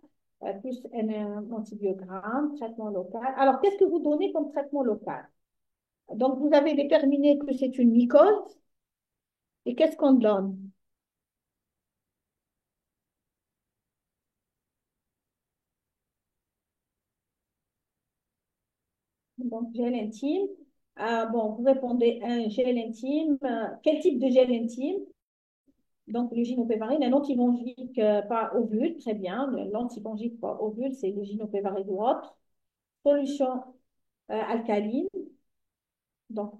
plus un antibiogramme, traitement local. Alors, qu'est-ce que vous donnez comme traitement local? Donc, vous avez déterminé que c'est une mycose. Et qu'est-ce qu'on donne? Donc, gel intime. Bon, vous répondez un gel intime. Quel type de gel intime? Donc, le gynopevarine, un antifongique pas ovule, très bien. L'antifongique pas ovule, c'est le gynopevarine ou autre. Solution alcaline, donc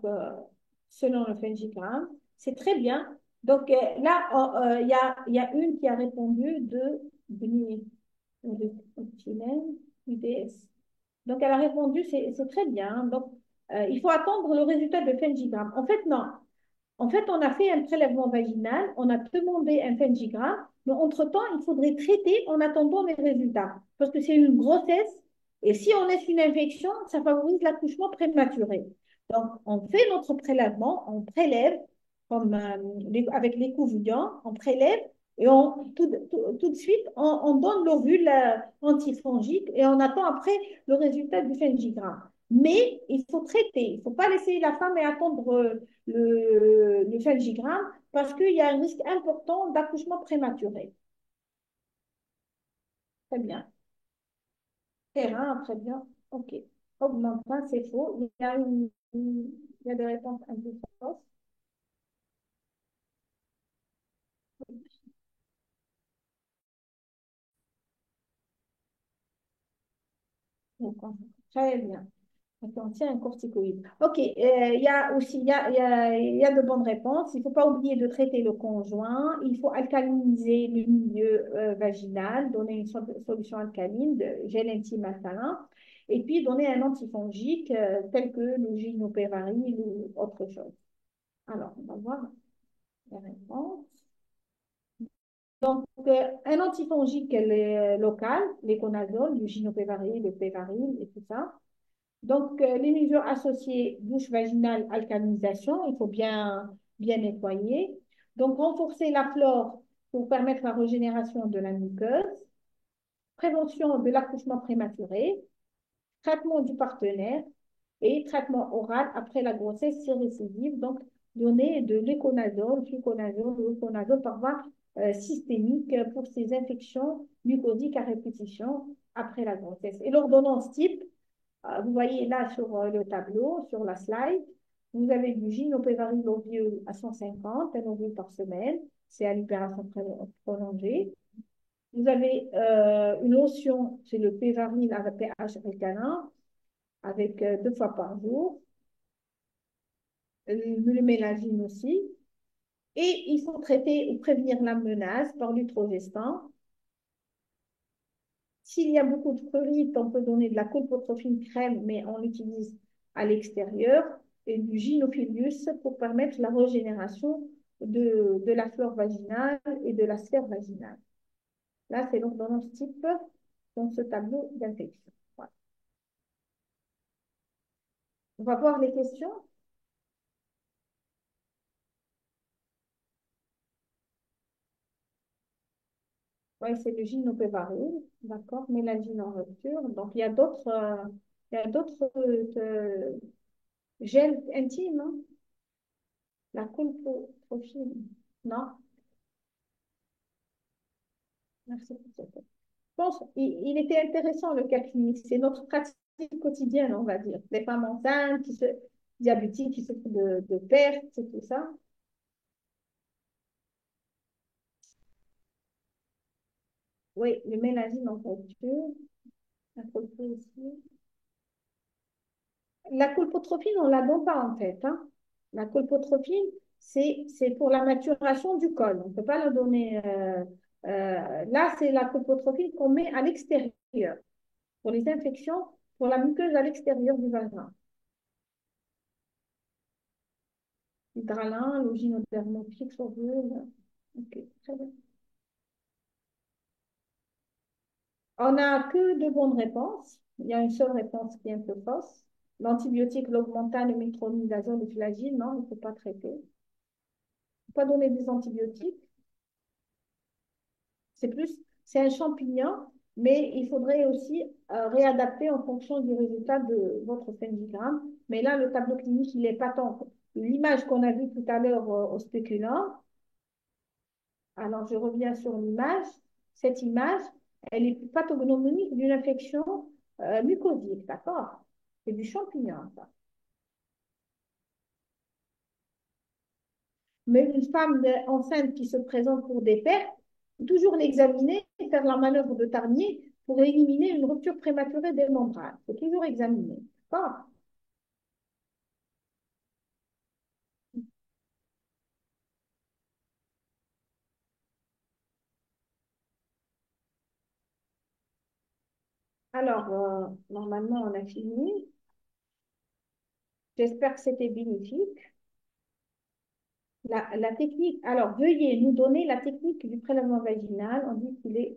selon le fungigramme. C'est très bien. Donc, là, il y a une qui a répondu de UDS. Donc, elle a répondu, c'est très bien. Donc, il faut attendre le résultat de Fenjigram. En fait, non. En fait, on a fait un prélèvement vaginal, on a demandé un Fenjigram, mais entre-temps, il faudrait traiter en attendant les résultats. Parce que c'est une grossesse, et si on laisse une infection, ça favorise l'accouchement prématuré. Donc, on fait notre prélèvement, on prélève, comme avec l'écouvillon, on prélève, et tout de suite, on donne l'ovule antifongique, et on attend après le résultat du Fenjigram. Mais il faut traiter, il ne faut pas laisser la femme et attendre le felgigramme parce qu'il y a un risque important d'accouchement prématuré. Très bien. Terrain, très bien. OK. Augmentin, c'est faux. Il y a des réponses un peu fausses. Donc, très bien. Donc, on tient un corticoïde. OK, il y a aussi il y a de bonnes réponses. Il ne faut pas oublier de traiter le conjoint. Il faut alcaliniser le milieu vaginal, donner une solution alcaline, de gel intime alcalin, et puis donner un antifongique tel que le gynopervaril ou autre chose. Alors, on va voir les réponses. Donc, un antifongique local, l'éconazole, du gynopervaril, le pévaril et tout ça. Donc, les mesures associées, douche vaginale, alcalinisation, il faut bien nettoyer. Donc, renforcer la flore pour permettre la régénération de la muqueuse. Prévention de l'accouchement prématuré. Traitement du partenaire et traitement oral après la grossesse si récidive. Donc, donner de l'éconazole, fluconazole, euconazole par voie systémique pour ces infections mucosiques à répétition après la grossesse. Et l'ordonnance type, vous voyez là sur le tableau, sur la slide, vous avez du gynopévaril ovieux à 150, un ovule par semaine, c'est à libération prolongée. Vous avez une lotion, c'est le pévaril avec pH alcalin, avec 2 fois par jour, le mélagine aussi. Et il faut traiter ou prévenir la menace par l'utrogestan. S'il y a beaucoup de prurite, on peut donner de la colpotrophine crème, mais on l'utilise à l'extérieur, et du gynophilius pour permettre la régénération de la flore vaginale et de la sphère vaginale. Là, c'est l'ordonnance type dans ce tableau d'infection. Voilà. On va voir les questions. Oui, c'est le gynopevaril, d'accord, mélagine en rupture. Donc, il y a d'autres gels intimes, hein. La colpotrophine, non? Merci pour cette. Je pense il était intéressant le cas clinique. C'est notre pratique quotidienne, on va dire. Les femmes enceintes, diabétiques, qui souffrent de perte, c'est tout ça. Oui, le mélagine en rupture, la colpo aussi. La colpotrophine, on ne la donne pas en fait, hein. La colpotrophine, c'est pour la maturation du col. On ne peut pas la donner. Là, c'est la colpotrophine qu'on met à l'extérieur pour les infections, pour la muqueuse à l'extérieur du vagin. Hydralin, l'oginodermopix, ovule. Ok, très bien. On n'a que de bonnes réponses. Il y a une seule réponse qui est un peu fausse. L'antibiotique, l'augmentin, le métronidazole, le flagile, non, il ne faut pas traiter. Il ne faut pas donner des antibiotiques. C'est un champignon, mais il faudrait aussi réadapter en fonction du résultat de votre phénogramme. Mais là, le tableau clinique, il est pas tant. L'image qu'on a vue tout à l'heure au spéculant, alors je reviens sur l'image. Cette image, elle est pathognomonique d'une infection mucosique, d'accord? C'est du champignon, ça. Mais une femme enceinte qui se présente pour des pertes, toujours l'examiner et faire la manœuvre de Tarnier pour éliminer une rupture prématurée des membranes. Il faut toujours examiner. D'accord. Alors, normalement, on a fini. J'espère que c'était bénéfique. La technique, alors veuillez nous donner la technique du prélèvement vaginal. On dit qu'il est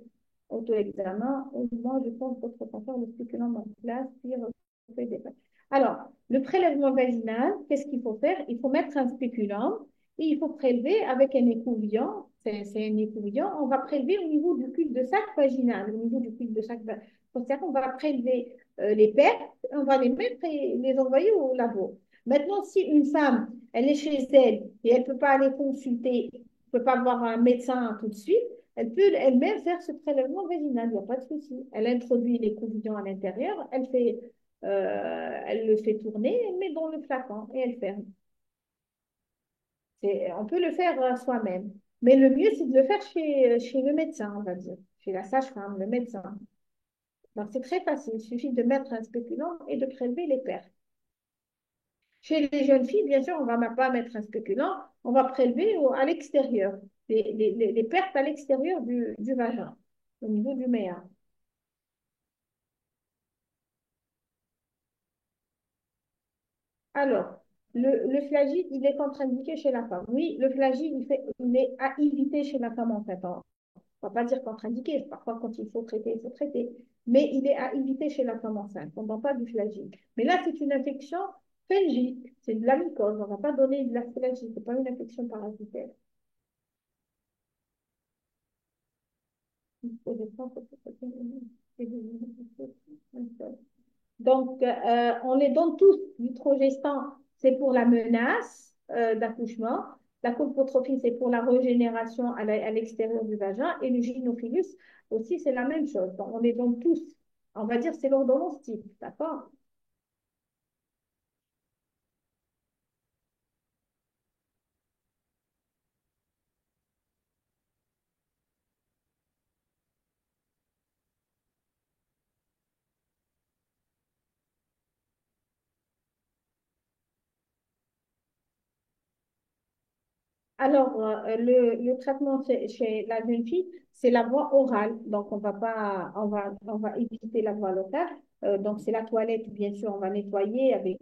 auto-examen. Moi, je pense que votre confère le spéculant en place, puis refait des pattes. Alors, le prélèvement vaginal, qu'est-ce qu'il faut faire? Il faut mettre un spéculant et il faut prélever avec un écouvillon. C'est un écouvillon. On va prélever au niveau du cul de sac vaginal. Au niveau du cul de sac vaginal. On va prélever les pertes, on va les mettre et les envoyer au labo. Maintenant, si une femme, elle est chez elle et elle ne peut pas aller consulter, ne peut pas voir un médecin tout de suite, elle peut elle-même faire ce prélèvement vaginal, il n'y a pas de souci. Elle introduit les couvillons à l'intérieur, elle le fait tourner, elle met dans le flacon et elle ferme. On peut le faire soi-même. Mais le mieux, c'est de le faire chez le médecin, on va dire, chez la sage-femme, le médecin. Donc, c'est très facile. Il suffit de mettre un spéculant et de prélever les pertes. Chez les jeunes filles, bien sûr, on ne va pas mettre un spéculant, on va prélever à l'extérieur, les pertes à l'extérieur du vagin, au niveau du méa. Alors, le flagide, il est contre-indiqué chez la femme. Oui, le flagide, il est à éviter chez la femme en fait. On ne va pas dire contre-indiqué. Parfois, quand il faut traiter, il faut traiter. Mais il est à éviter chez la femme enceinte. On ne donne pas du flagide. Mais là, c'est une infection phalgique. C'est de la mycose. On ne va pas donner de la flagide. Ce n'est pas une infection parasitaire. Donc, on les donne tous. L'hytrogestan, c'est pour la menace d'accouchement. La colpotrophine, c'est pour la régénération à l'extérieur du vagin. Et le gynophilus aussi, c'est la même chose. Donc, on les donne tous. On va dire c'est l'ordonnance type, d'accord? Alors, le traitement chez la jeune fille, c'est la voie orale. Donc, on va éviter la voie locale. Donc, c'est la toilette, bien sûr, on va nettoyer avec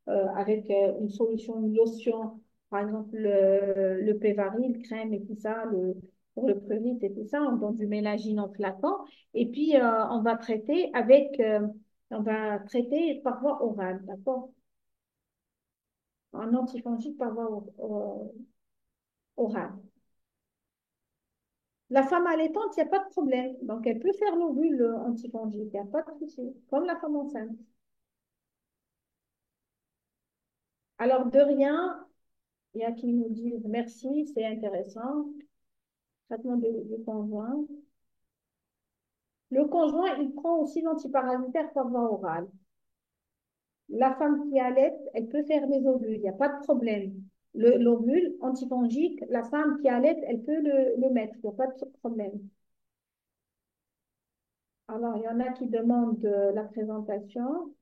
une solution, une lotion, par exemple le Pévaril, crème et tout ça, pour le prurite et tout ça. On donne du mélagine en flacon. Et puis, on va traiter par voie orale, d'accord? Un antifongique par voie orale. La femme allaitante, il n'y a pas de problème. Donc, elle peut faire l'ovule antifongique, il n'y a pas de souci, comme la femme enceinte. Alors, de rien, il y a qui nous disent merci, c'est intéressant. Traitement du conjoint. Le conjoint, il prend aussi l'antiparasitaire par voie orale. La femme qui allaite, elle peut faire les ovules, il n'y a pas de problème. L'ovule antifongique, la femme qui allaite, elle peut le mettre, il n'y a pas de problème. Alors, il y en a qui demandent la présentation.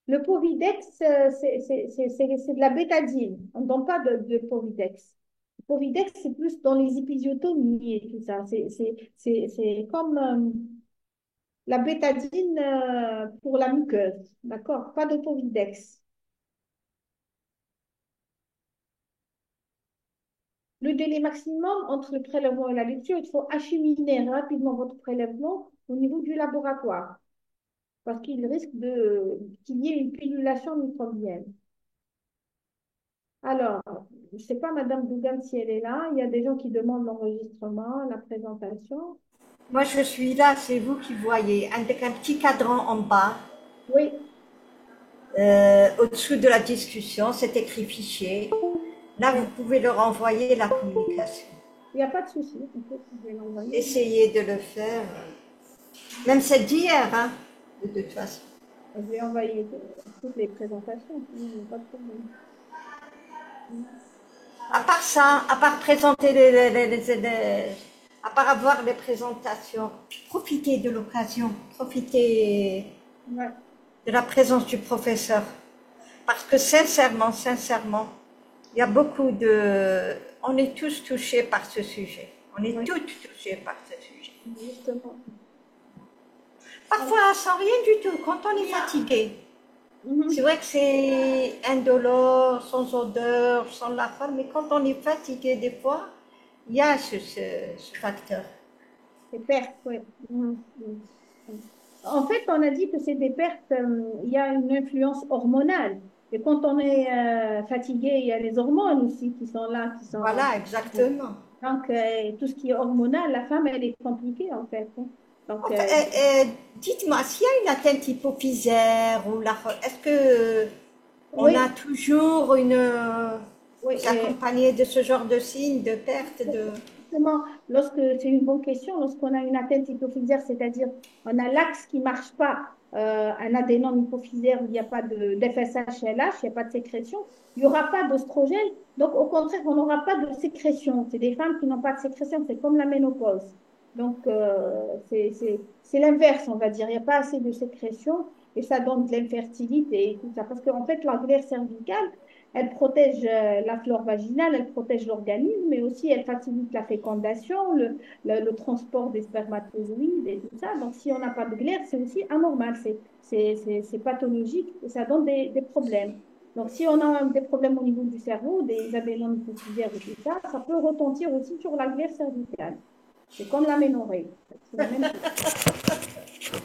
Le Povidex, c'est de la bétadine. On ne donne pas de Povidex. Le Povidex, c'est plus dans les épisiotomies et tout ça. C'est comme la bétadine pour la muqueuse. D'accord? Pas de Povidex. Le délai maximum entre le prélèvement et la lecture, il faut acheminer rapidement votre prélèvement au niveau du laboratoire parce qu'il risque qu'il y ait une pilulation microbienne. Alors, je ne sais pas, Madame Dougan, si elle est là. Il y a des gens qui demandent l'enregistrement, la présentation. Moi, je suis là, c'est vous qui voyez, avec un petit cadran en bas, Oui, au-dessous de la discussion, c'est écrit fichier. Là, vous pouvez leur envoyer la communication. il n'y a pas de souci. On peut l'envoyer. Essayez de le faire. Même c'est d'hier, hein, de toute façon. Je vais envoyer toutes les présentations. Il n'y a pas de problème. À part ça, à part présenter à part avoir les présentations, profitez de l'occasion, profitez Ouais. de la présence du professeur. Parce que sincèrement, il y a beaucoup de... On est tous touchés par ce sujet. On est toutes touchés par ce sujet. Justement. Parfois, sans rien du tout, quand on est fatigué. Mhm. C'est vrai que c'est indolore, sans odeur, sans la faim, mais quand on est fatigué des fois, il y a ce facteur. Les pertes, oui. Mhm. En fait, on a dit que c'est des pertes, il y a une influence hormonale. Et quand on est fatigué, il y a les hormones aussi qui sont là, qui sont... Voilà, exactement. Donc, tout ce qui est hormonal, la femme, elle est compliquée, en fait, hein. Donc, Enfin, dites-moi, s'il y a une atteinte hypophysaire ou est-ce que on oui, a toujours oui. vous accompagné de ce genre de signes, de perte de... Justement, c'est une bonne question, lorsqu'on a une atteinte hypophysaire, c'est-à-dire on a l'axe qui ne marche pas, un adénome hypophysaire où il n'y a pas d'FSH-LH, il n'y a pas de sécrétion, il n'y aura pas d'oestrogène. Donc, au contraire, on n'aura pas de sécrétion. C'est des femmes qui n'ont pas de sécrétion, c'est comme la ménopause. Donc, c'est l'inverse, on va dire. Il n'y a pas assez de sécrétion et ça donne de l'infertilité et tout ça. Parce qu'en fait, la glaire cervicale, elle protège la flore vaginale, elle protège l'organisme, mais aussi elle facilite la fécondation, le transport des spermatozoïdes et tout ça. Donc, si on n'a pas de glaire, c'est aussi anormal, c'est pathologique et ça donne des problèmes. Donc, si on a des problèmes au niveau du cerveau, des adénomes hypophysaires et tout ça, ça peut retentir aussi sur la glaire cervicale. C'est comme l'aménorrhée. C'est la même chose.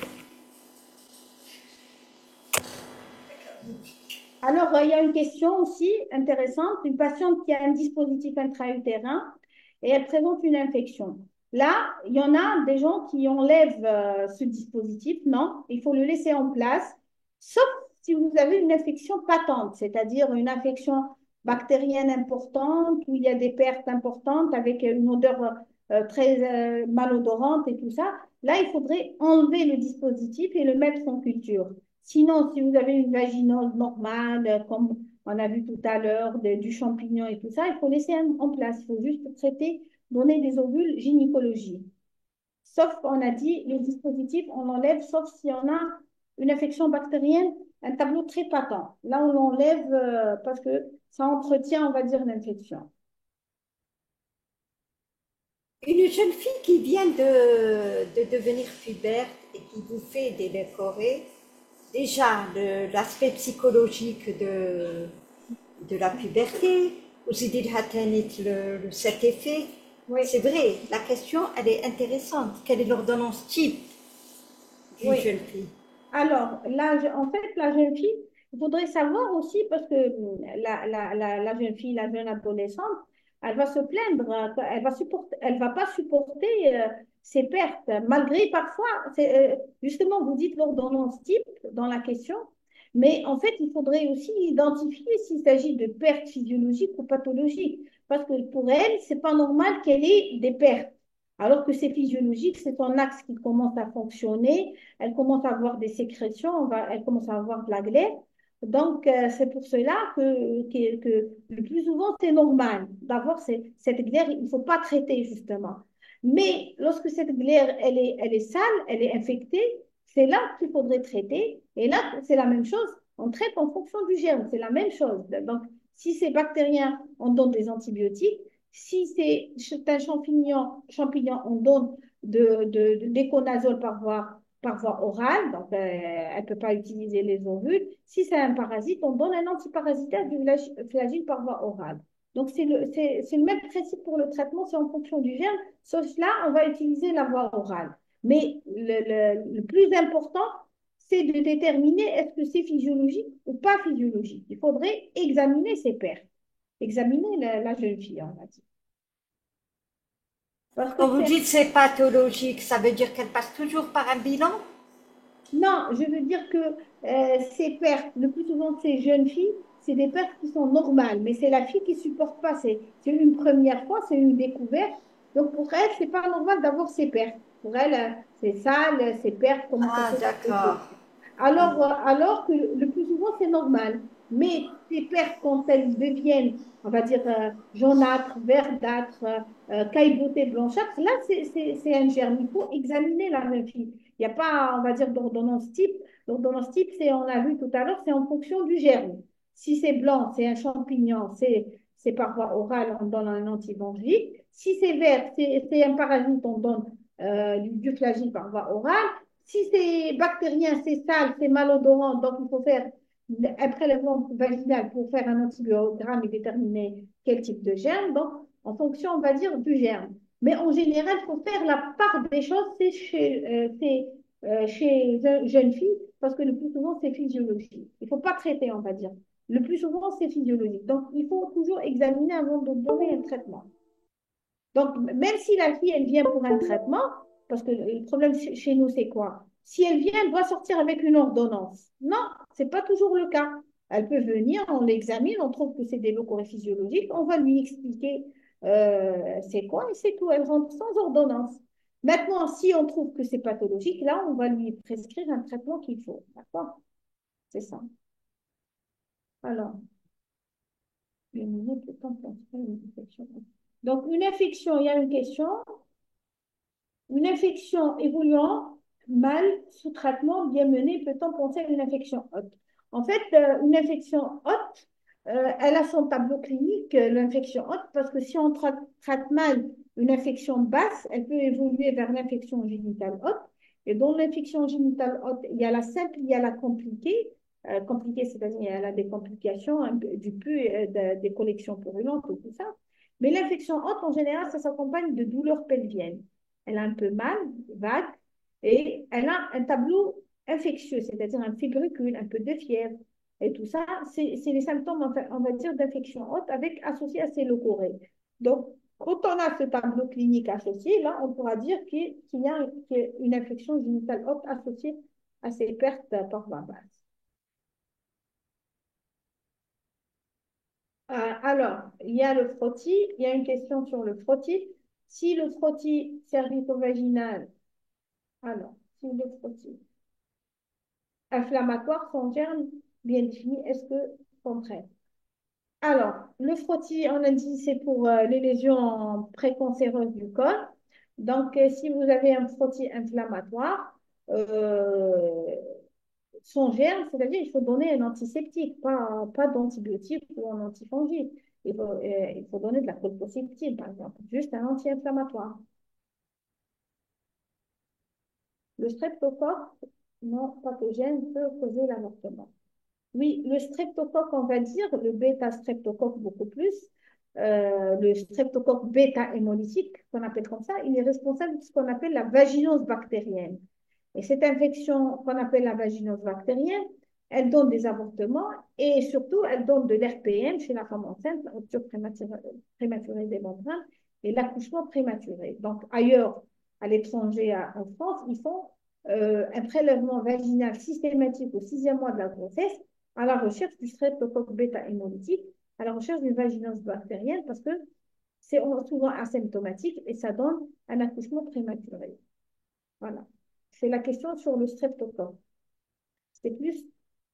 Alors, il y a une question aussi intéressante. Une patiente qui a un dispositif intra-utérin et elle présente une infection. Là, il y en a des gens qui enlèvent ce dispositif. Non, il faut le laisser en place, sauf si vous avez une infection patente, c'est-à-dire une infection bactérienne importante où il y a des pertes importantes avec une odeur très malodorante et tout ça. Là, il faudrait enlever le dispositif et le mettre en culture. Sinon, si vous avez une vaginose normale, comme on a vu tout à l'heure, du champignon et tout ça, il faut laisser en place. Il faut juste traiter, donner des ovules, gynécologie. Sauf, on a dit, les dispositifs, on l'enlève, sauf si on a une infection bactérienne, un tableau très patent. Là, on l'enlève parce que ça entretient, on va dire, l'infection. Une jeune fille qui vient de devenir pubère et qui vous fait décorer, déjà l'aspect psychologique de la puberté, vous dit cet effet. Oui, C'est vrai, la question, elle est intéressante. Quelle est l'ordonnance type d'une oui. jeune fille? Alors, là, en fait, la jeune fille, il faudrait savoir aussi, parce que la jeune fille, la jeune adolescente, elle va se plaindre, elle va pas supporter ses pertes, malgré parfois, justement, vous dites l'ordonnance type dans la question, mais en fait, il faudrait aussi identifier s'il s'agit de pertes physiologiques ou pathologiques, parce que pour elle, c'est pas normal qu'elle ait des pertes, alors que c'est physiologique, c'est son axe qui commence à fonctionner, elle commence à avoir des sécrétions, elle commence à avoir de la glaire. Donc, c'est pour cela que le plus souvent, c'est normal d'avoir cette glaire. Il ne faut pas traiter, justement. Mais lorsque cette glaire, elle est sale, elle est infectée, c'est là qu'il faudrait traiter. Et là, c'est la même chose. On traite en fonction du germe. C'est la même chose. Donc, si c'est bactérien, on donne des antibiotiques. Si c'est un champignon, on donne de l'éconazole par voie orale, donc elle ne peut pas utiliser les ovules. Si c'est un parasite, on donne un antiparasitaire du flagelle par voie orale. Donc, c'est le même principe pour le traitement, c'est en fonction du germe, sauf là, on va utiliser la voie orale. Mais le plus important, c'est de déterminer est-ce que c'est physiologique ou pas physiologique. Il faudrait examiner ses pertes, examiner la jeune fille, on va dire. Parce que Quand vous c'est dites c'est pathologique, ça veut dire qu'elle passe toujours par un bilan? Non, je veux dire que ces pertes, le plus souvent ces jeunes filles, c'est des pertes qui sont normales, mais c'est la fille qui supporte pas. C'est une première fois, c'est une découverte. Donc pour elle, c'est pas normal d'avoir ces pertes. Pour elle, c'est sale, ces pertes, comment ça Ah, peut d'accord. s'arrêter. Alors que le plus souvent, c'est normal. Mais ces pertes, quand elles deviennent, on va dire, jaunâtres, verdâtres, caillebottées, blanchâtres, là, c'est un germe. Il faut examiner la jeune fille. Il n'y a pas, on va dire, d'ordonnance type. L'ordonnance type, on a vu tout à l'heure, c'est en fonction du germe. Si c'est blanc, c'est un champignon, c'est par voie orale, on donne un antifongique. Si c'est vert, c'est un parasite, on donne du flagelle par voie orale. Si c'est bactérien, c'est sale, c'est malodorant, donc il faut faire un prélèvement vaginal pour faire un antibiogramme et déterminer quel type de germe. Donc, en fonction, on va dire, du germe. Mais en général, il faut faire la part des choses, chez une jeune fille, parce que le plus souvent, c'est physiologique. Il ne faut pas traiter, on va dire. Le plus souvent, c'est physiologique. Donc, il faut toujours examiner avant de donner un traitement. Donc, même si la fille, elle vient pour un traitement, parce que le problème chez nous, c'est quoi? Si elle vient, elle doit sortir avec une ordonnance. Non, ce n'est pas toujours le cas. Elle peut venir, on l'examine, on trouve que c'est des locaux physiologiques, on va lui expliquer c'est quoi et c'est tout. Elle rentre sans ordonnance. Maintenant, si on trouve que c'est pathologique, là, on va lui prescrire un traitement qu'il faut. D'accord? C'est ça. Alors, une minute, le temps pour une infection. Donc, une infection, il y a une question. Une infection évoluant mal sous traitement bien mené, peut-on penser à une infection haute? En fait, une infection haute, elle a son tableau clinique, l'infection haute, parce que si on traite mal une infection basse, elle peut évoluer vers l'infection génitale haute. Et dans l'infection génitale haute, il y a la simple, il y a la compliquée. Compliquée, c'est-à-dire elle a des complications, du pus, des collections purulentes et tout ça. Mais l'infection haute, en général, ça s'accompagne de douleurs pelviennes. Elle a un peu mal, vague, et elle a un tableau infectieux, c'est-à-dire un fébricule, un peu de fièvre. Et tout ça, c'est les symptômes, on va dire, d'infection haute avec associés à ces leucorrhées. Donc, quand on a ce tableau clinique associé, là, on pourra dire qu'il y a une infection génitale haute associée à ces pertes par voie basse. Alors, il y a le frottis, il y a une question sur le frottis. Si le frottis cervico-vaginal, alors, si le frottis inflammatoire, son germe bien défini, est-ce que contraire? Alors, le frottis, on a dit, c'est pour les lésions précancéreuses du corps. Donc, si vous avez un frottis inflammatoire, euh, son germe, c'est-à-dire il faut donner un antiseptique, pas d'antibiotique ou un antifongique. Il faut donner de la colchicine, par exemple, juste un anti-inflammatoire. Le streptocoque non pathogène peut causer l'avortement. Oui, le streptocoque, on va dire, le bêta-streptocoque beaucoup plus, le streptocoque bêta-hémolytique, qu'on appelle comme ça, il est responsable de ce qu'on appelle la vaginose bactérienne. Et cette infection qu'on appelle la vaginose bactérienne, elle donne des avortements et surtout, elle donne de l'RPM chez la femme enceinte, la rupture prématurée des membranes et l'accouchement prématuré. Donc, ailleurs, à l'étranger, en France, ils font un prélèvement vaginal systématique au 6e mois de la grossesse à la recherche du streptocoque bêta-hémolytique, à la recherche d'une vaginose bactérienne parce que c'est souvent asymptomatique et ça donne un accouchement prématuré. Voilà. C'est la question sur le streptocoque. C'est plus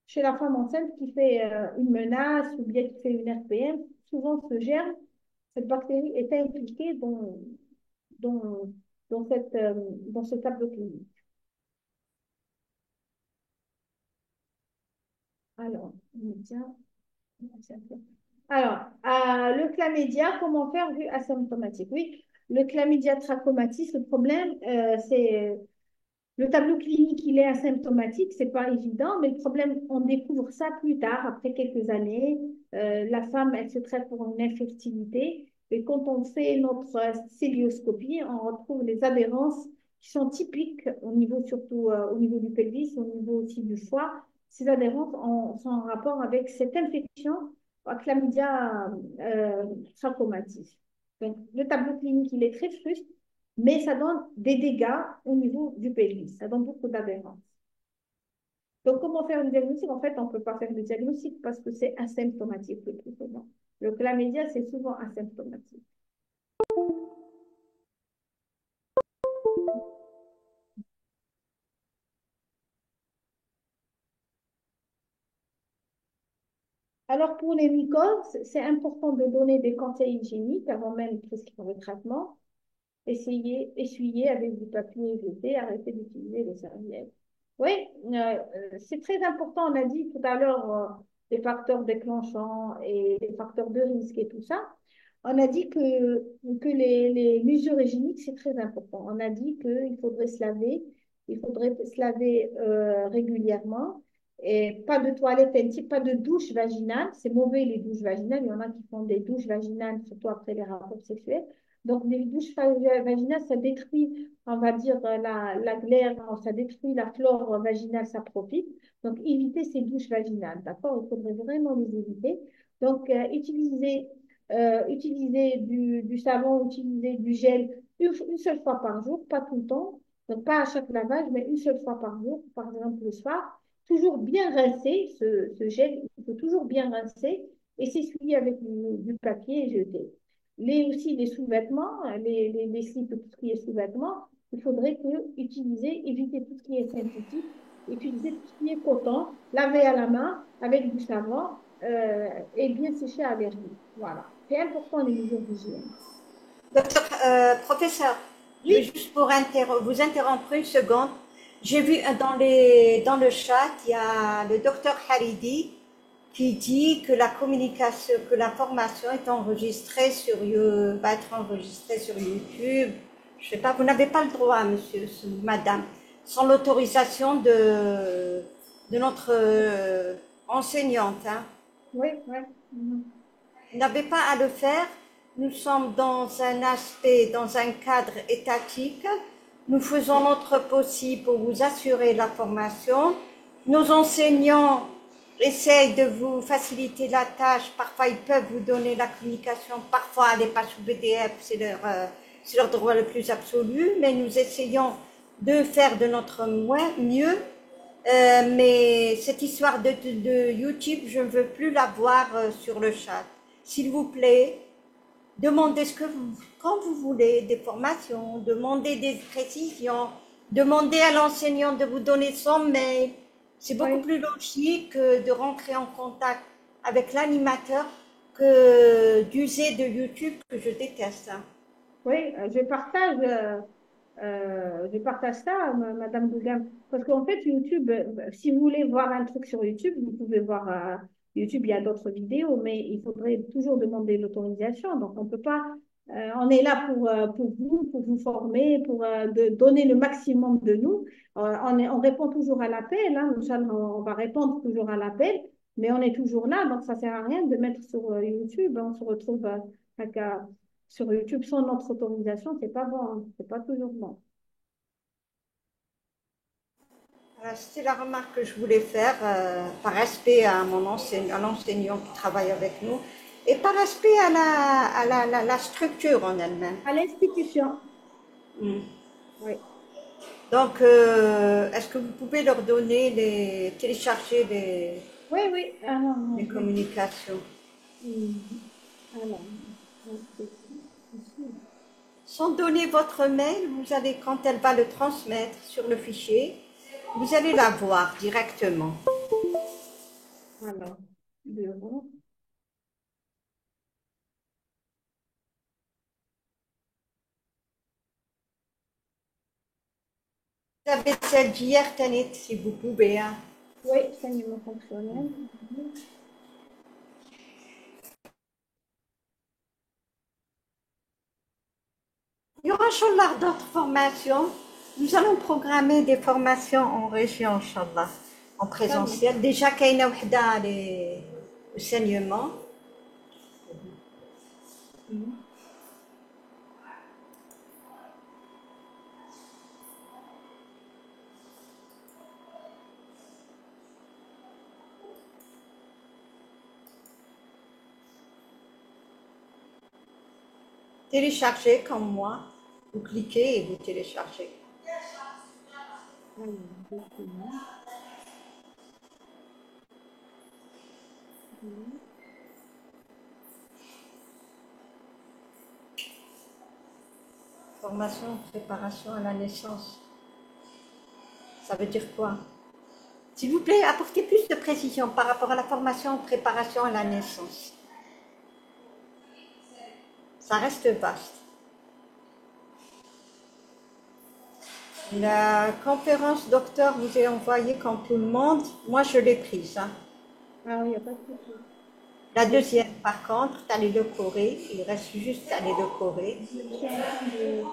chez la femme enceinte qui fait une menace ou bien qui fait une RPM. Souvent, ce germe, cette bactérie est impliquée dans, dans ce tableau clinique. Alors, tiens. Alors, le chlamydia, comment faire vu asymptomatique? Oui, le chlamydia trachomatis, le problème, c'est le tableau clinique, il est asymptomatique, c'est pas évident, mais le problème, on découvre ça plus tard, après quelques années. La femme, elle se traite pour une infertilité, et quand on fait notre célioscopie, on retrouve les adhérences qui sont typiques au niveau, surtout au niveau du pelvis, au niveau aussi du foie. Ces adhérences sont en rapport avec cette infection à chlamydia trachomatis. Donc, le tableau clinique, il est très fruste, mais ça donne des dégâts au niveau du pelvis. Ça donne beaucoup d'adhérence. Donc, comment faire un diagnostic? En fait, on ne peut pas faire de diagnostic parce que c'est asymptomatique le plus souvent. Le chlamydia, c'est souvent asymptomatique. Alors, pour les mycoses, c'est important de donner des conseils hygiéniques avant même de prescrire le traitement. Essuyer avec du papier jeté, arrêter d'utiliser les serviettes. Oui, c'est très important. On a dit tout à l'heure les facteurs déclenchants et les facteurs de risque et tout ça. On a dit que les mesures hygiéniques, c'est très important. On a dit qu'il faudrait se laver, il faudrait se laver régulièrement. Et pas de toilette intime, pas de douche vaginale. C'est mauvais les douches vaginales. Il y en a qui font des douches vaginales, surtout après les rapports sexuels. Donc, les douches vaginales, ça détruit, on va dire, la glaire, ça détruit la flore vaginale, ça profite. Donc, évitez ces douches vaginales, d'accord? Il faudrait vraiment les éviter. Donc, utilisez du savon, utilisez du gel une seule fois par jour, pas tout le temps. Donc, pas à chaque lavage, mais une seule fois par jour, par exemple le soir. Toujours bien rincer ce gel, il faut toujours bien rincer et s'essuyer avec du papier et jeter. Aussi les sous-vêtements, les slips, tout ce qui est sous-vêtements, il faudrait éviter tout ce qui est synthétique, utiliser tout ce qui est coton, laver à la main avec du savon et bien sécher à l'air libre. Voilà. C'est important les mesures d'hygiène. Docteur, professeur, Je vais juste vous interrompre une seconde. J'ai vu dans le chat, il y a le docteur Haridi qui dit que la communication, que la formation est enregistrée va être enregistrée sur YouTube. Je sais pas, vous n'avez pas le droit, monsieur, madame, sans l'autorisation de notre enseignante. Hein. Oui, oui. Mhm. Vous n'avez pas à le faire. Nous sommes dans un aspect, dans un cadre étatique. Nous faisons notre possible pour vous assurer la formation. Nos enseignants essayent de vous faciliter la tâche. Parfois, ils peuvent vous donner la communication. Parfois, elle n'est pas sous PDF, c'est leur droit le plus absolu. Mais nous essayons de faire de notre mieux. Mais cette histoire de YouTube, je ne veux plus la voir sur le chat. S'il vous plaît, demandez quand vous voulez, des formations, demandez des précisions, demandez à l'enseignant de vous donner son mail. C'est beaucoup Oui. plus logique de rentrer en contact avec l'animateur que d'user de YouTube que je déteste. Hein. Oui, je partage ça, Madame Bougam. Parce qu'en fait, YouTube, si vous voulez voir un truc sur YouTube, vous pouvez voir YouTube, il y a d'autres vidéos, mais il faudrait toujours demander l'autorisation. Donc, on peut pas, on est là pour vous former, donner le maximum de nous. On répond toujours à l'appel, hein, Inch'Allah, on va répondre toujours à l'appel, mais on est toujours là, donc ça sert à rien de mettre sur YouTube. On se retrouve avec, sur YouTube sans notre autorisation, c'est pas bon, hein. C'est pas toujours bon. Voilà, c'était la remarque que je voulais faire par respect à à l'enseignant qui travaille avec nous et par respect à la structure en elle-même. À l'institution, Mm. oui. Donc, est-ce que vous pouvez leur donner télécharger Oui, oui. Alors, les communications? alors, c'est ici. Sans donner votre mail, vous allez, quand elle va le transmettre sur le fichier, vous allez la voir directement. Alors, bureau. Vous avez celle d'hier, Tanit, si vous pouvez. Hein. Oui, saignement fonctionnel. Il y aura, Inch'Allah, d'autres formations. Nous allons programmer des formations en région, Inch'Allah, en Inch'Allah. présentiel. Déjà, Kaina Wahda, les enseignements. Télécharger comme moi. Vous cliquez et vous téléchargez. Alors, document. Formation, préparation à la naissance. Ça veut dire quoi? S'il vous plaît, apportez plus de précision par rapport à la formation, préparation à la naissance. Ça reste vaste. La conférence docteur vous est envoyée comme tout le monde. Moi, je l'ai prise. Hein. Ah oui, il n'y a pas de souci. La deuxième, par contre, allez le correr. Il reste juste à aller le correr. Je suis en train de...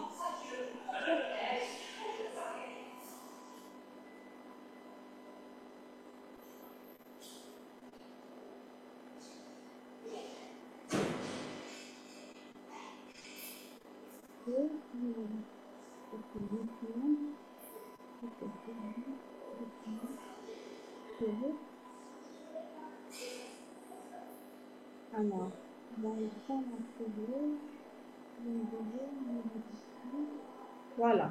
Alors, dans le fond, voilà.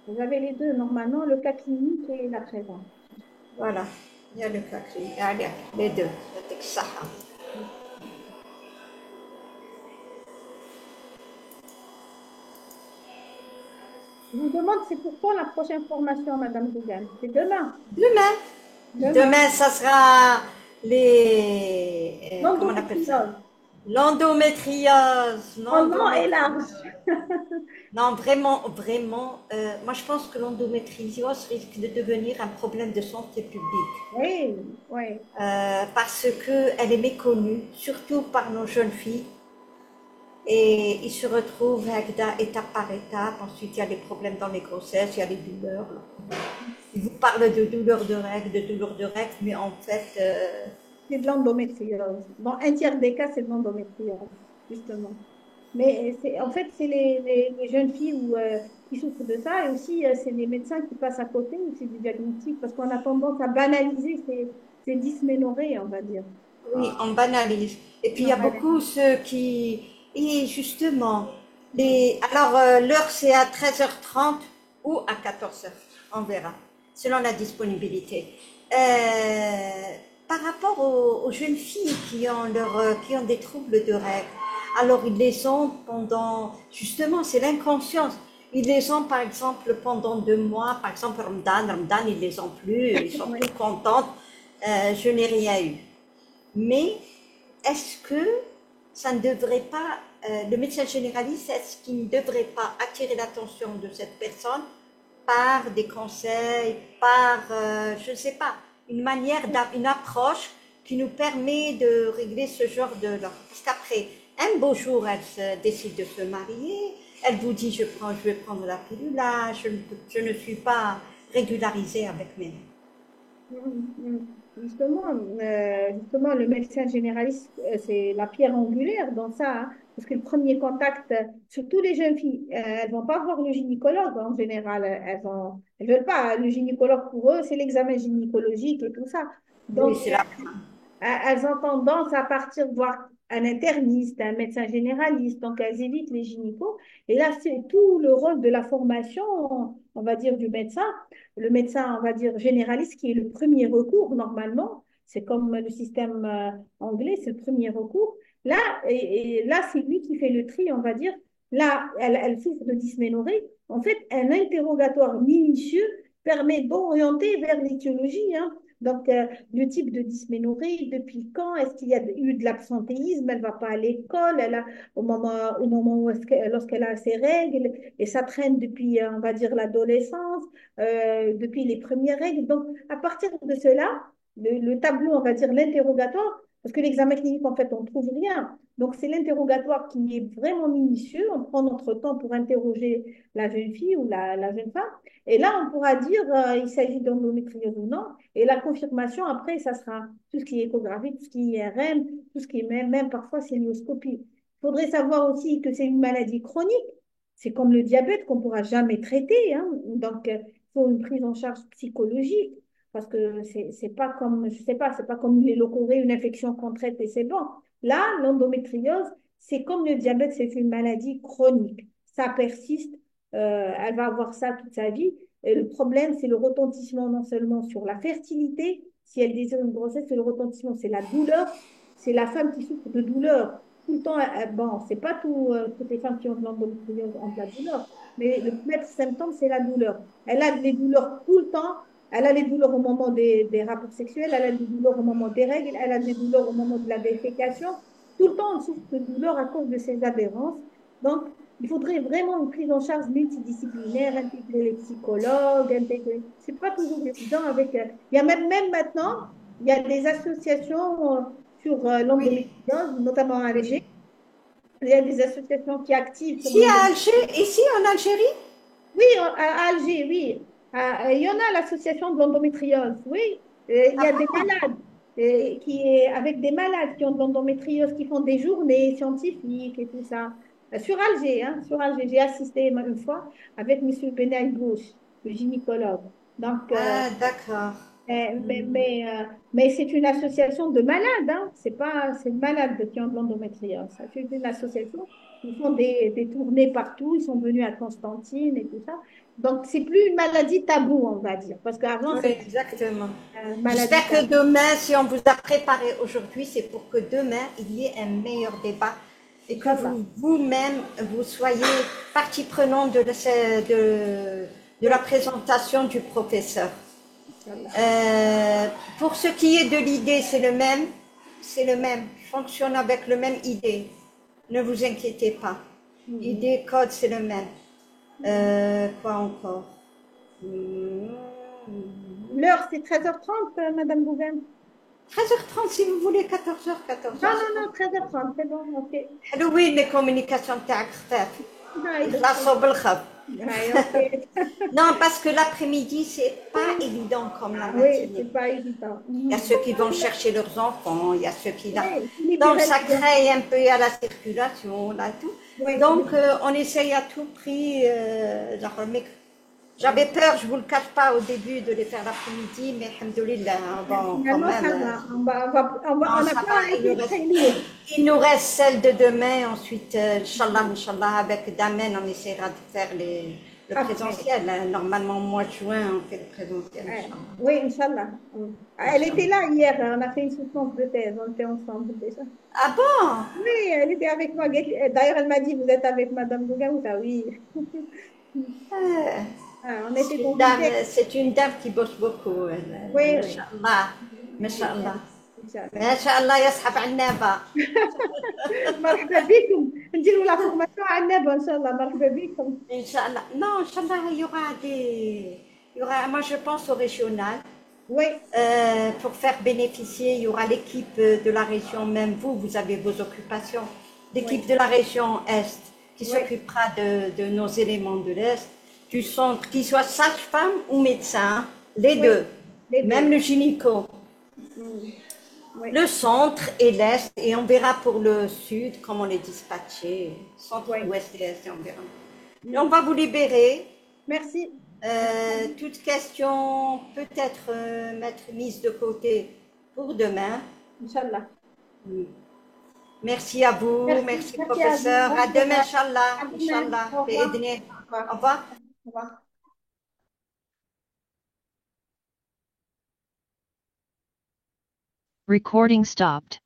Vous avez les deux, normalement, le cas clinique et la présence. Voilà. Il y a le cacri. Allez, les deux. Le Saha. Je vous demande, c'est pour quand la prochaine formation, Madame Dougan? C'est demain. Demain. Demain. Demain, ça sera comment on appelle ça? L'endométriose. L'endométriose, Son nom est large. non, vraiment, vraiment, moi je pense que l'endométriose risque de devenir un problème de santé publique Oui, oui. parce qu'elle est méconnue, surtout par nos jeunes filles, et ils se retrouvent étape par étape. Ensuite, il y a les problèmes dans les grossesses, il y a les douleurs. Ils vous parlent de douleurs de règles, mais en fait, C'est de l'endométriose. Dans un tiers des cas, c'est de l'endométriose, justement. Mais en fait, c'est les jeunes filles qui souffrent de ça. Et aussi, c'est les médecins qui passent à côté aussi du diagnostic parce qu'on a tendance à banaliser ces dysménorrhées, on va dire. oui, Ah, on banalise. Et puis il y on a beaucoup banalise. ceux qui... Et justement, alors l'heure c'est à 13h30 ou à 14h, on verra, selon la disponibilité. Par rapport aux jeunes filles qui ont des troubles de règles, alors ils les ont pendant, justement, c'est l'inconscience. Ils les ont par exemple pendant 2 mois, par exemple Ramadan, ils les ont plus, ils sont Oui. tous contents, je n'ai rien eu. Mais est-ce que ça ne devrait pas, le médecin généraliste, est-ce qu'il ne devrait pas attirer l'attention de cette personne par des conseils, par, je ne sais pas, une approche qui nous permet de régler ce genre de... Parce qu'après, un beau jour, elle décide de se marier, elle vous dit, je vais prendre la pilule, là, je ne suis pas régularisée avec mes... Justement, justement, le médecin généraliste, c'est la pierre angulaire dans ça, hein, parce que le premier contact, surtout les jeunes filles, elles vont pas voir le gynécologue en général, elles veulent pas. Le gynécologue pour eux, c'est l'examen gynécologique et tout ça. Oui, Donc, c'est là. elles ont tendance à partir voir un interniste, un médecin généraliste, donc elles évitent les gynécos. Et là, c'est tout le rôle de la formation, on va dire, du médecin. Le médecin, on va dire, généraliste, qui est le premier recours normalement. C'est comme le système anglais, c'est le premier recours. Là, et là, c'est lui qui fait le tri, on va dire. Là, elle souffre de dysménorrhée. En fait, un interrogatoire minutieux permet d'orienter vers l'étiologie, hein. Donc, le type de dysménorrhée, depuis quand, est-ce qu'il y a eu de l'absentéisme, elle ne va pas à l'école, au moment où lorsqu'elle a ses règles, et ça traîne depuis, on va dire, l'adolescence, depuis les premières règles. Donc, à partir de cela, le tableau, on va dire, l'interrogatoire, parce que l'examen clinique, en fait, on ne trouve rien. Donc, c'est l'interrogatoire qui est vraiment minutieux. On prend notre temps pour interroger la jeune fille ou la jeune femme. Et là, on pourra dire il s'agit d'endométriose ou non. Et la confirmation, après, ça sera tout ce qui est échographie, tout ce qui est IRM, tout ce qui est même parfois sémioscopie. Il faudrait savoir aussi que c'est une maladie chronique. C'est comme le diabète qu'on ne pourra jamais traiter, hein. Donc, il faut une prise en charge psychologique parce que c'est pas comme, je sais pas, c'est pas comme les leucorrhées, une infection qu'on traite et c'est bon. Là, l'endométriose, c'est comme le diabète, c'est une maladie chronique. Ça persiste, elle va avoir ça toute sa vie. Et le problème, c'est le retentissement non seulement sur la fertilité, si elle désire une grossesse, c'est le retentissement, c'est la douleur, c'est la femme qui souffre de douleur. Tout le temps, bon, c'est pas toutes les femmes qui ont de l'endométriose ont de la douleur, mais le premier symptôme, c'est la douleur. Elle a des douleurs tout le temps. Elle a les douleurs au moment des rapports sexuels, elle a des douleurs au moment des règles, elle a des douleurs au moment de la défécation. Tout le temps, elle souffre de douleur à cause de ces adhérences. Donc, il faudrait vraiment une prise en charge multidisciplinaire, intégrer les psychologues, intégrer. C'est pas toujours évident avec. Il y a même maintenant, il y a des associations sur Oui, l'endométriose, notamment à oui. Alger. Il y a des associations qui activent sur Ici à l'endométriose. Alger, ici en Algérie? Oui, à Alger, oui. Il y en a l'association de l'endométriose, oui. Il y Ah a des bon? malades avec des malades qui ont de l'endométriose, qui font des journées scientifiques et tout ça. Sur Alger, hein, sur Alger, j'ai assisté une fois avec M. Benel Gouche, le gynécologue. Donc, Ah, d'accord. euh, mais, Hmm. mais, euh, mais c'est une association de malades, hein. C'est de malades qui ont de l'endométriose. C'est une association. Ils font des tournées partout. Ils sont venus à Constantine et tout ça. Donc, c'est plus une maladie taboue, on va dire. Parce qu'avant, Oui, c'était exactement. une maladie J'espère que taboue. demain, si on vous a préparé aujourd'hui, c'est pour que demain, il y ait un meilleur débat et que Inch'Allah. vous-même, vous soyez partie prenante de la présentation du professeur. Inch'Allah. Pour ce qui est de l'idée, c'est le même. C'est le même. Fonctionne avec le même idée. Ne vous inquiétez pas. Idée, code, c'est le même. Quoi encore? L'heure, c'est 13h30, Madame Bougan. 13h30 si vous voulez, 14h, 14h. Non, non, non, 13h30, c'est bon, ok. حلوين les communications تاعك خفاف. Aïe, يخلصوا بالخف. aïe, ok. Non, parce que l'après-midi, c'est pas évident comme la Oui, matinée. c'est pas évident. Il y a ceux qui vont chercher leurs enfants, il y a ceux qui là. Oui, Donc libérer ça les gens. crée un peu à la circulation, là, tout. Oui, Donc on essaye à tout prix, genre, j'avais peur, je vous le cache pas au début de les faire l'après-midi, mais alhamdoulilah, bon, quand finalement, même. ça va. On Non, n'a ça pas va, été très lourd. il nous reste celle de demain, ensuite, Inch'Allah, Inch'Allah, avec Damen, on essaiera de faire le Après. présentiel. Normalement, au mois de juin, on fait le présentiel, Ouais. Inch'Allah. Oui, Inch'Allah. Elle était Inch'Allah. là hier, on a fait une soutenance de thèse, on était ensemble déjà. Ah bon? Oui, elle était avec moi. D'ailleurs, elle m'a dit, vous êtes avec Madame Bougaouta, oui. Euh, Ah, on était conviés. C'est une dame qui bosse beaucoup. Oui, oui. Masha'Allah. Masha'Allah. Inch'Allah. Masha'Allah, يسحب عنابة. مرحبا بكم نديروا لا فورماسيون على النبي ان شاء الله مرحبا بكم. Inch'Allah. Non, Inch'Allah, il y aura, moi je pense au régional. Oui, Pour faire bénéficier, il y aura l'équipe de la région, même vous, vous avez vos occupations, l'équipe oui, de la région Est qui oui, s'occupera de nos éléments de l'Est, du centre, qu'ils soient sage-femme ou médecin, les oui, deux, les même deux. le gynéco. Oui, Le centre et l'Est, et on verra pour le Sud comment les dispatcher, centre, oui. Ouest et Est, et on verra. Et on va vous libérer. Merci. Toute question peut-être mettre mise de côté pour demain. Inch'Allah. Merci à vous, Merci, merci merci à vous. professeur. Bon À demain, courage. Inch'Allah. À demain. Inch'Allah. Au revoir. Au revoir. Au revoir. Au revoir. Recording stopped.